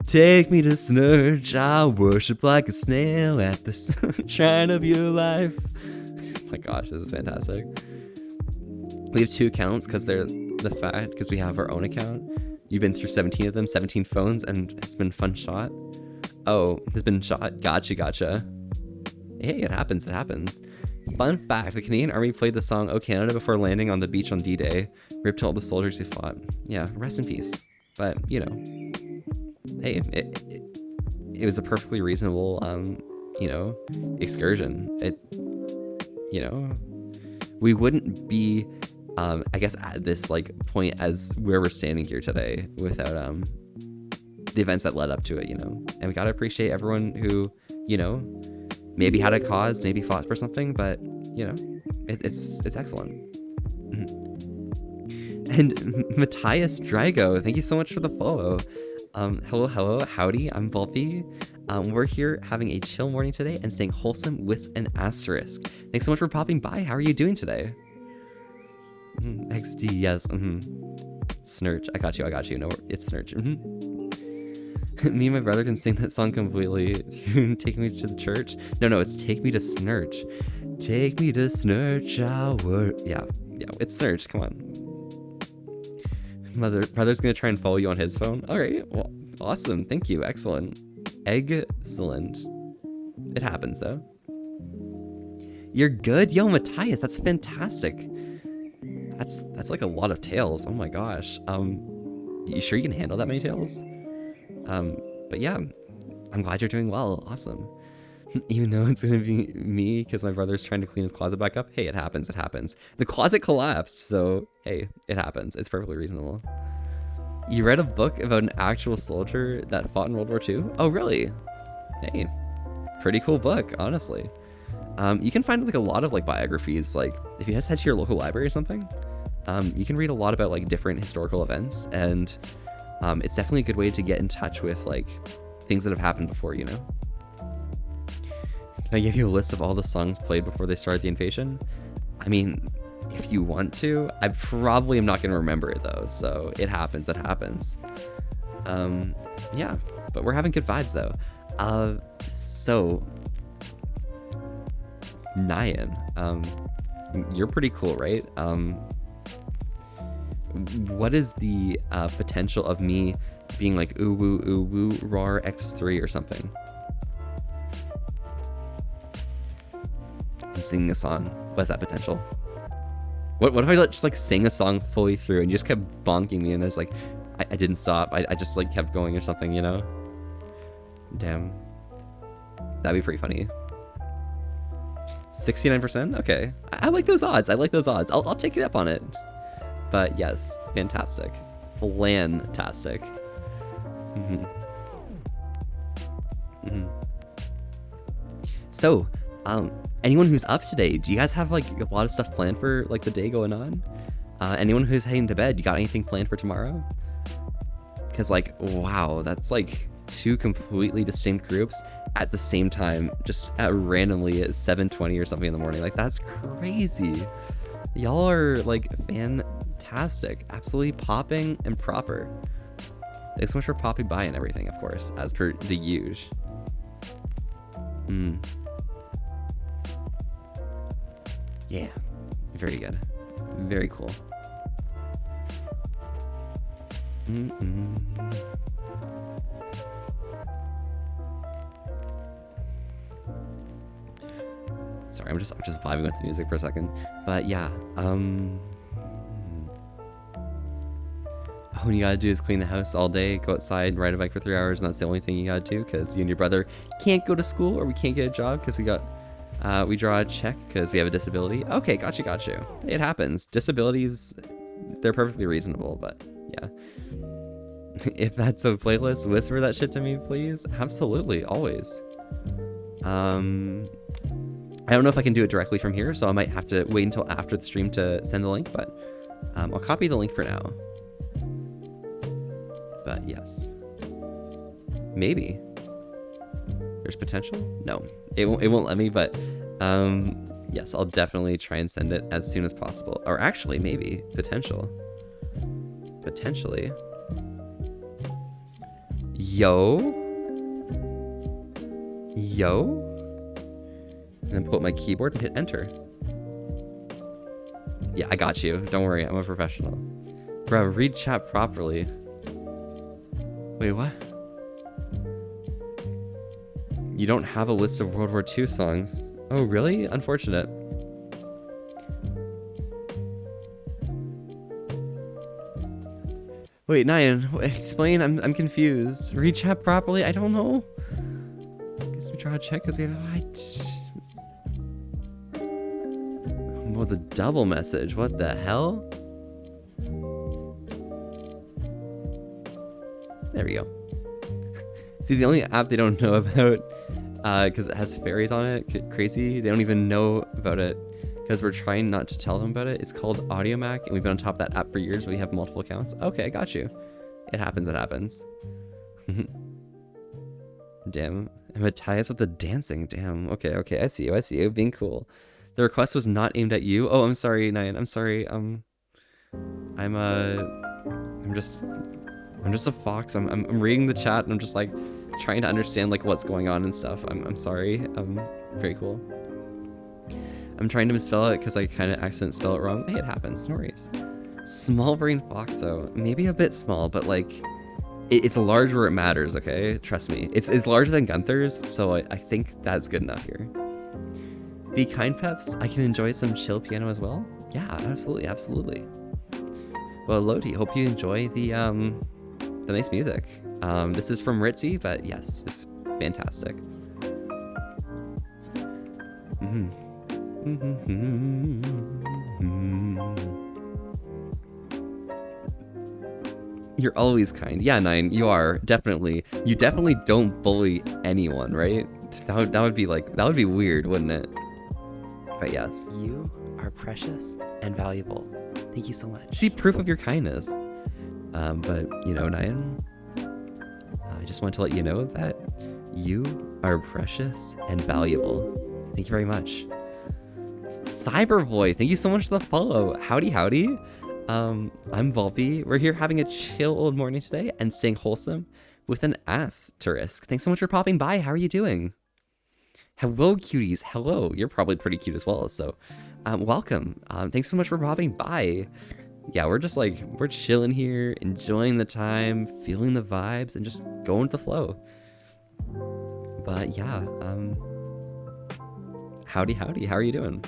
take me to Snurch. I'll worship like a snail at the shrine of your life. Oh my gosh, this is fantastic. We have 2 accounts because we have our own account. You've been through 17 of them, 17 phones, and it's been fun shot. Oh, it's been shot. Gotcha. Hey, it happens. Fun fact, the Canadian Army played the song Oh Canada before landing on the beach on D-Day. Rip to all the soldiers who fought. Yeah, rest in peace. But, you know, hey, it was a perfectly reasonable, you know, excursion. You know, we wouldn't be, I guess, at this like point as where we're standing here today without the events that led up to it, you know. And we gotta appreciate everyone who, you know, maybe had a cause, maybe fought for something, but you know, it's excellent. And Matthias Drago, thank you so much for the follow. Hello, howdy, I'm Volpe. We're here having a chill morning today and saying wholesome with an asterisk. Thanks so much for popping by. How are you doing today? XD, yes. Snurch, I got you. No, it's Snurch. Me and my brother can sing that song completely. Take me to the church. No, it's Take Me to Snurch. Take me to Snurch. Yeah, it's Snurch. Come on. Brother's gonna try and follow you on his phone. All right, well, awesome. Thank you. Excellent. Excellent. It happens though. You're good, yo, Matthias. That's fantastic. That's like a lot of tails. Oh my gosh. You sure you can handle that many tails? But yeah, I'm glad you're doing well. Awesome. Even though it's gonna be me because my brother's trying to clean his closet back up. Hey, it happens. It happens. The closet collapsed, so hey, it happens. It's perfectly reasonable. You read a book about an actual soldier that fought in World War II? Oh, really? Hey, pretty cool book, honestly. You can find like a lot of like biographies. Like if you just head to your local library or something, you can read a lot about like different historical events, and it's definitely a good way to get in touch with like things that have happened before, you know? Can I give you a list of all the songs played before they started the invasion? I mean, if you want to, I probably am not going to remember it though, so it happens, it happens. Yeah, but we're having good vibes though. So, Nyan, you're pretty cool, right? What is the potential of me being like ooh woo rar X3 or something? And singing a song. What's that potential? What if I just like sing a song fully through and you just kept bonking me and I was like, I didn't stop. I just like kept going or something, you know? Damn. That'd be pretty funny. 69%? Okay. I like those odds. I like those odds. I'll take it up on it. But yes, fantastic. Flantastic. So, anyone who's up today, do you guys have like a lot of stuff planned for like the day going on? Anyone who's heading to bed, you got anything planned for tomorrow? Because like, wow, that's like 2 completely distinct groups at the same time, just randomly at 7:20 or something in the morning. Like that's crazy. Y'all are like fantastic, absolutely popping and proper. Thanks so much for popping by and everything, of course, as per the usual. Yeah, very good. Very cool. Sorry, I'm just vibing with the music for a second. But yeah, all you gotta do is clean the house all day, go outside, ride a bike for 3 hours, and that's the only thing you gotta do because you and your brother can't go to school or we can't get a job because we draw a check because we have a disability. Okay, got you. It happens. Disabilities, they're perfectly reasonable, but yeah. If that's a playlist, whisper that shit to me, please. Absolutely, always. I don't know if I can do it directly from here, so I might have to wait until after the stream to send the link, but I'll copy the link for now. But yes. Maybe. There's potential? No. It won't let me, but yes, I'll definitely try and send it as soon as possible. Or actually, maybe. Potentially. Yo? And then pull up my keyboard and hit enter. Yeah, I got you. Don't worry, I'm a professional. Bro, read chat properly. Wait, what? You don't have a list of World War II songs. Oh, really? Unfortunate. Wait, Nyan, explain. I'm confused. Read chat properly? I don't know. Guess we draw a check because we have... Well, the double message. What the hell? There we go. See, the only app they don't know about, because it has fairies on it, crazy, they don't even know about it, because we're trying not to tell them about it. It's called AudioMac, and we've been on top of that app for years. We have multiple accounts. Okay, I got you. It happens, Damn. And Matthias with the dancing. Damn. Okay, I see you. Being cool. The request was not aimed at you. Oh, I'm sorry, Nyan. I'm sorry. I'm just a fox. I'm reading the chat and I'm just like trying to understand like what's going on and stuff. I'm sorry. Very cool. I'm trying to misspell it because I kind of accidentally spell it wrong. Hey, it happens. No worries. Small brain Foxo. Maybe a bit small, but like, it's large where it matters, okay? Trust me. It's larger than Gunther's, so I think that's good enough here. Be kind, Peps. I can enjoy some chill piano as well. Yeah, absolutely, absolutely. Well, Lodi, hope you enjoy the nice music. This is from Ritzy, but yes, it's fantastic. You're always kind. Yeah, Nine, you are. Definitely. You definitely don't bully anyone, right? That would be like, that would be weird, wouldn't it? But yes, you are precious and valuable. Thank you so much. See, proof of your kindness. But, you know, Nyan, I just want to let you know that you are precious and valuable. Thank you very much. Cyberboy, thank you so much for the follow. Howdy, howdy. I'm Volpe. We're here having a chill old morning today and staying wholesome with an asterisk. Thanks so much for popping by. How are you doing? Hello, cuties. Hello. You're probably pretty cute as well. So, welcome. Thanks so much for popping by. Yeah, we're just like, we're chilling here, enjoying the time, feeling the vibes, and just going with the flow. But yeah, howdy, howdy. How are you doing?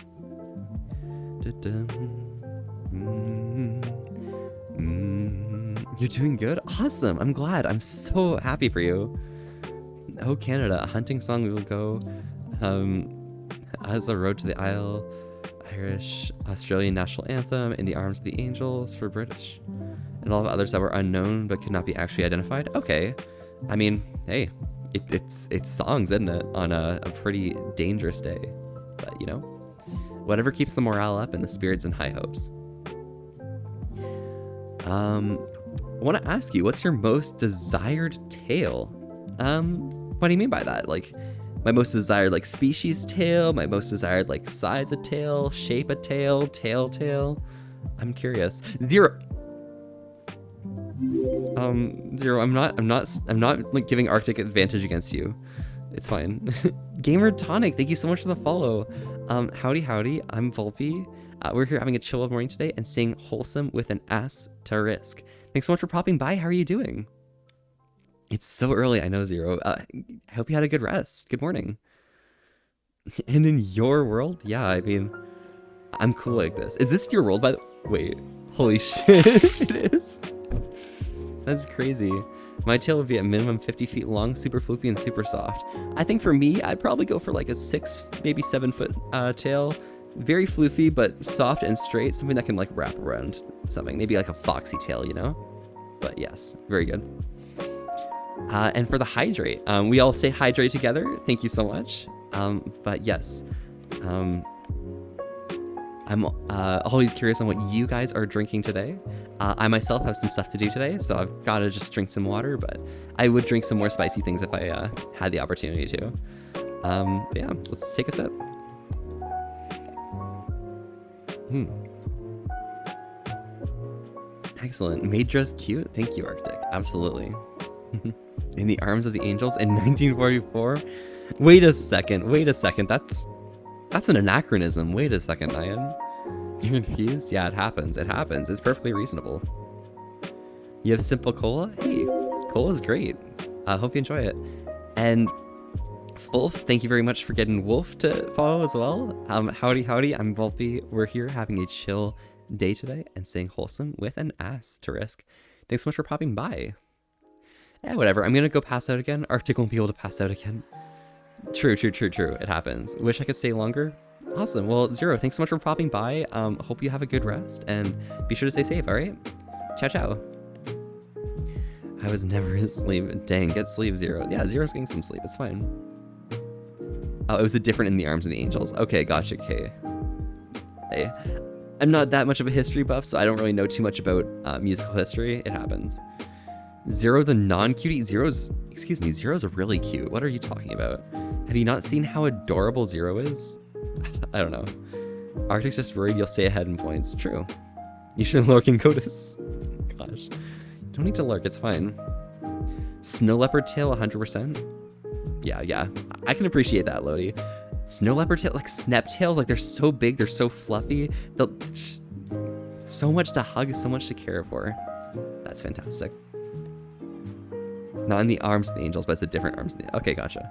You're doing good? Awesome. I'm glad. I'm so happy for you. Oh, Canada, a hunting song we will go. As a Road to the Isle, Irish, Australian national anthem, In the Arms of the Angels for British, and all of others that were unknown but could not be actually identified. Okay. I mean, hey, it's songs, isn't it? On a pretty dangerous day. But, you know, whatever keeps the morale up and the spirits and high hopes. I want to ask you, what's your most desired tail? What do you mean by that? Like, my most desired, like, species tail, my most desired, like, size of tail, shape of tail, tail. I'm curious. Zero. Zero, I'm not like giving Arctic advantage against you. It's fine. Gamer Tonic, thank you so much for the follow. Howdy, I'm Volpe. We're here having a chill morning today and staying wholesome with an asterisk. Thanks so much for popping by. How are you doing? It's so early, I know, Zero. I hope you had a good rest. Good morning. And in your world? Yeah, I mean, I'm cool like this. Is this your world, by the... Wait, holy shit, it is. That's crazy. My tail would be a minimum 50 feet long, super floopy and super soft. I think for me, I'd probably go for like a 6, maybe 7 foot tail. Very floofy, but soft and straight. Something that can like wrap around something. Maybe like a foxy tail, you know? But yes, very good. And for the hydrate, we all say hydrate together. Thank you so much. But yes, I'm always curious on what you guys are drinking today. I myself have some stuff to do today, so I've got to just drink some water, but I would drink some more spicy things if I had the opportunity to. But yeah, let's take a sip. Excellent. Madra's cute. Thank you, Arctic. Absolutely. In the Arms of the Angels in 1944. Wait a second. That's an anachronism. Wait a second, Ian. You're confused? Yeah, it happens. It's perfectly reasonable. You have simple cola? Hey, cola's great. I hope you enjoy it. And Wolf, thank you very much for getting Wolf to follow as well. Howdy, I'm Volpe. We're here having a chill day today and staying wholesome with an asterisk. Thanks so much for popping by. Yeah, whatever. I'm gonna go pass out again. Arctic won't be able to pass out again. True. It happens. Wish I could stay longer. Awesome. Well, Zero, thanks so much for popping by. Hope you have a good rest and be sure to stay safe, alright? Ciao. I was never asleep. Dang, get sleep, Zero. Yeah, Zero's getting some sleep. It's fine. Oh, it was a different In the Arms of the Angels. Okay, gotcha, okay. Hey, I'm not that much of a history buff, so I don't really know too much about musical history. It happens. Zero the non-cutie? Zero's really cute. What are you talking about? Have you not seen how adorable Zero is? I don't know. Arctic's just worried you'll stay ahead in points. True. You should lurk and go to... Gosh. Don't need to lurk, it's fine. Snow leopard tail 100%? Yeah. I can appreciate that, Lodi. Snow leopard tail, like snap tails, like they're so big, they're so fluffy. So much to hug, so much to care for. That's fantastic. Not in the arms of the angels, but it's a different arms. Okay, gotcha.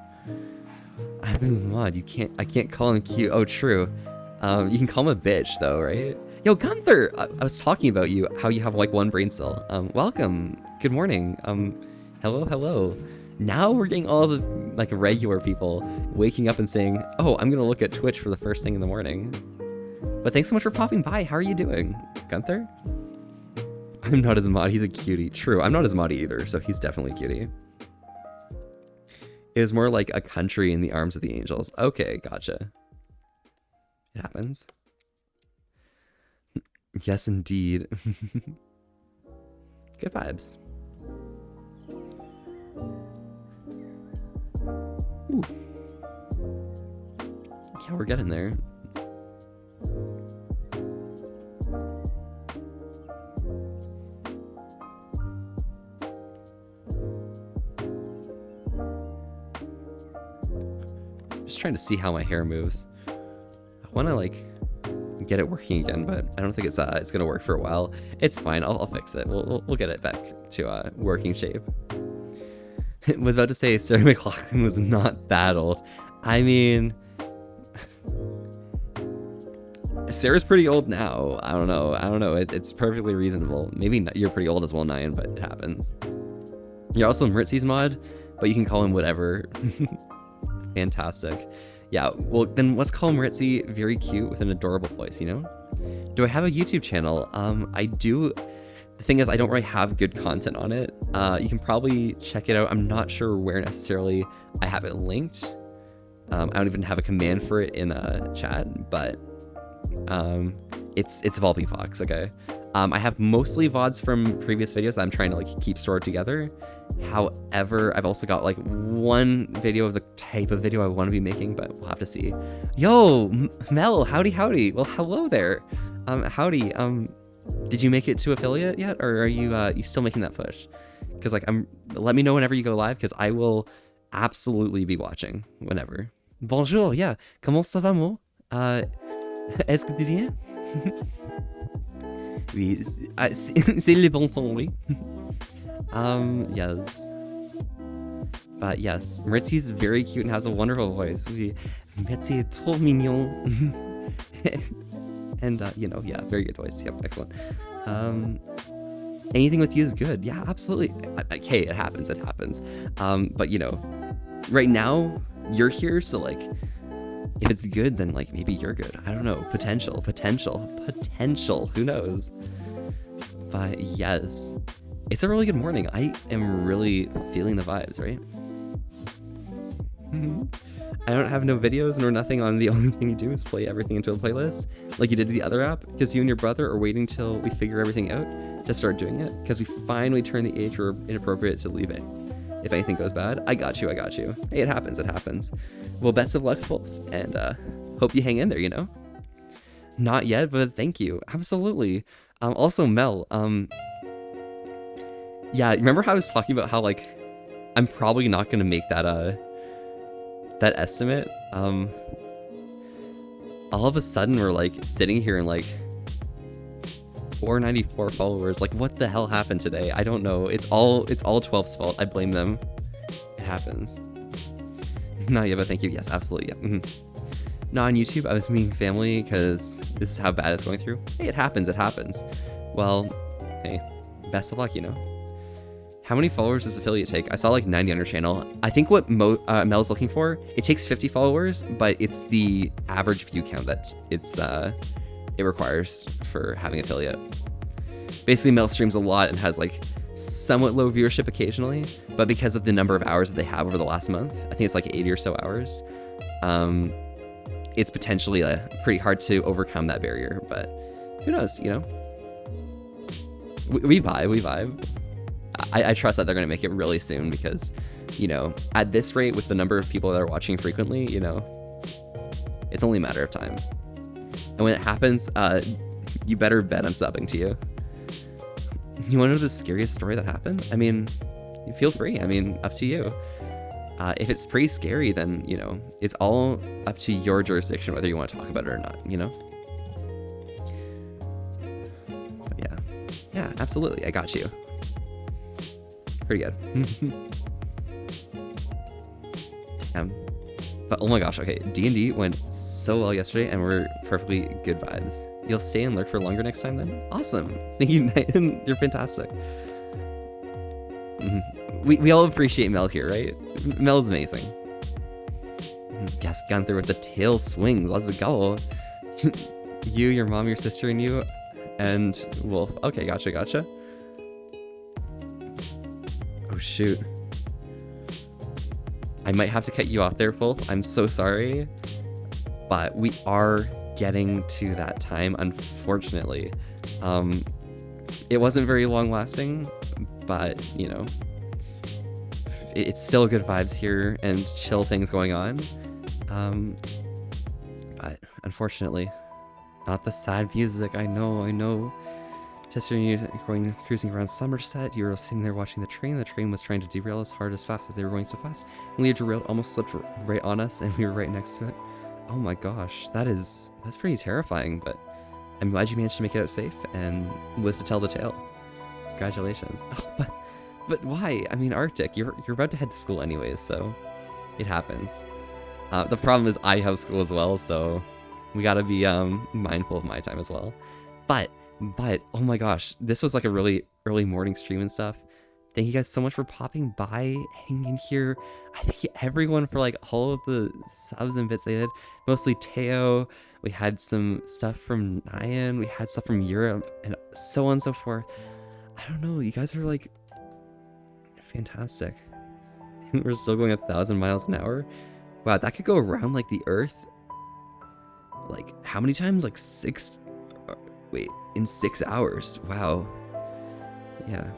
I'm his mod. I can't call him cute. Oh, true. You can call him a bitch though, right? Yo, Gunther! I was talking about you, how you have like one brain cell. Welcome. Good morning. Hello. Now we're getting all the like regular people waking up and saying, oh, I'm gonna look at Twitch for the first thing in the morning. But thanks so much for popping by. How are you doing, Gunther? I'm not his mod. He's a cutie. True. I'm not his mod either, so he's definitely a cutie. It was more like a country in the arms of the angels. Okay, gotcha. It happens. Yes, indeed. Good vibes. Ooh. Yeah, we're getting there. Just trying to see how my hair moves. I want to like get it working again, but I don't think it's gonna work for a while. It's fine. I'll fix it. We'll get it back to working shape. I was about to say Sarah McLachlan was not that old. I mean, Sarah's pretty old now. I don't know. It's perfectly reasonable. Maybe not, you're pretty old as well, Nyan, but it happens. You're also Maritzi's mod, but you can call him whatever. Fantastic. Yeah, well, then let's call Maritzi very cute with an adorable voice, you know? Do I have a YouTube channel? I do. The thing is, I don't really have good content on it. You can probably check it out. I'm not sure where necessarily I have it linked. I don't even have a command for it in chat, but it's Volpe Fox, okay? I have mostly VODs from previous videos that I'm trying to like keep stored together. However, I've also got like one video of the type of video I want to be making, but we'll have to see. Yo, Mel, howdy. Well, hello there. Howdy. Did you make it to affiliate yet, or are you still making that push? Because like let me know whenever you go live, because I will absolutely be watching whenever. Bonjour, yeah. Comment ça va, moi? Est-ce que tu viens? Oui, c'est le bon temps, oui. Yes. But yes, Maritzi's very cute and has a wonderful voice. Oui, Maritzi est trop mignon. And, you know, yeah, very good voice. Yep, excellent. Anything with you is good. Yeah, absolutely. Okay, it happens. But, you know, right now, you're here, so, like, if it's good, then, like, maybe you're good. I don't know. Potential. Who knows? But, yes. It's a really good morning. I am really feeling the vibes, right? I don't have no videos nor nothing on. The only thing you do is play everything into a playlist like you did the other app, because you and your brother are waiting till we figure everything out to start doing it, because we finally turned the age where inappropriate to leave it if anything goes bad. I got you. Hey, it happens. Well, best of luck, Wolf, and hope you hang in there, you know? Not yet, but thank you. Absolutely. Also, Mel, yeah, remember how I was talking about how, like, I'm probably not going to make that estimate? All of a sudden we're like sitting here and like 494 followers. Like, what the hell happened today? I don't know. It's all 12's fault. I blame them. It happens. No, yeah, but thank you. Yes, absolutely. Yeah. Not on YouTube. I was meeting family because this is how bad it's going through. Hey, it happens. Well, hey, best of luck, you know. How many followers does affiliate take? I saw like 90 on your channel. I think what Mel's looking for, it takes 50 followers, but it's the average view count that it requires for having affiliate. Basically, Mel streams a lot and has like somewhat low viewership occasionally, but because of the number of hours that they have over the last month, I think it's like 80 or so hours, it's potentially pretty hard to overcome that barrier, but who knows, you know? We vibe. I trust that they're going to make it really soon, because, you know, at this rate, with the number of people that are watching frequently, you know, it's only a matter of time. And when it happens, you better bet I'm subbing to you. You want to know the scariest story that happened? I mean, feel free. I mean, up to you. If it's pretty scary, then, you know, it's all up to your jurisdiction whether you want to talk about it or not, you know? Absolutely, I got you. Pretty good. Damn. But oh my gosh, okay, D&D went so well yesterday, and we're perfectly good vibes. You'll stay and lurk for longer next time then? Awesome. Thank you, Nathan. You're fantastic. We all appreciate Mel here, right? Mel's amazing. Guess gone through with the tail swings. Let's go. You, your mom, your sister, and you, and Wolf. Okay, gotcha. Oh shoot. I might have to cut you off there, Wolf. I'm so sorry. But we are getting to that time, unfortunately. It wasn't very long lasting, but you know, it's still good vibes here and chill things going on. But unfortunately, not the sad music. I know. Chester and you going cruising around Somerset. You were sitting there watching the train. The train was trying to derail as hard as fast as they were going so fast. And Leah derailed, almost slipped right on us, and we were right next to it. Oh my gosh, that's pretty terrifying. But I'm glad you managed to make it out safe and live to tell the tale. Congratulations. Oh, but why? I mean, Arctic, you're about to head to school anyways, so it happens. The problem is I have school as well, so we gotta be mindful of my time as well. But oh my gosh, this was like a really early morning stream and stuff. Thank you guys so much for popping by, hanging in here. I thank everyone for like all of the subs and bits they did. Mostly Teo. We had some stuff from Nyan. We had stuff from Europe and so on and so forth. I don't know. You guys are like fantastic. We're still going 1,000 miles an hour. Wow, that could go around like the Earth. Like how many times? Like 6. Wait, in 6 hours. Wow. Yeah.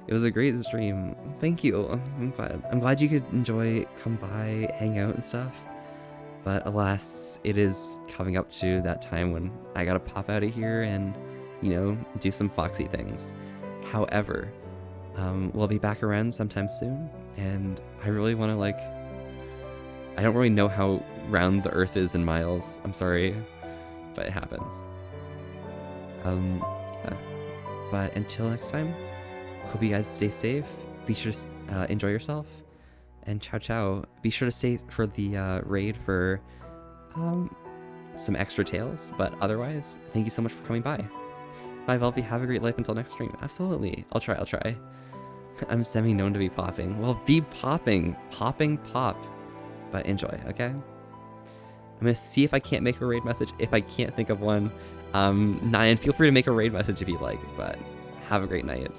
It was a great stream. Thank you. I'm glad you could enjoy, come by, hang out and stuff. But alas, it is coming up to that time when I gotta pop out of here and, you know, do some foxy things. However, we'll be back around sometime soon, and I really want to like, I don't really know how round the Earth is in miles. I'm sorry, but it happens. Yeah. But until next time, hope you guys stay safe. Be sure to enjoy yourself. And ciao. Be sure to stay for the raid for some extra tales. But otherwise, thank you so much for coming by. Bye, Velvy. Have a great life until next stream. Absolutely. I'll try. I'm semi-known to be popping. Well, be popping. Popping pop. But enjoy, okay? I'm going to see if I can't make a raid message. If I can't think of one, Nyan, feel free to make a raid message if you'd like. But have a great night.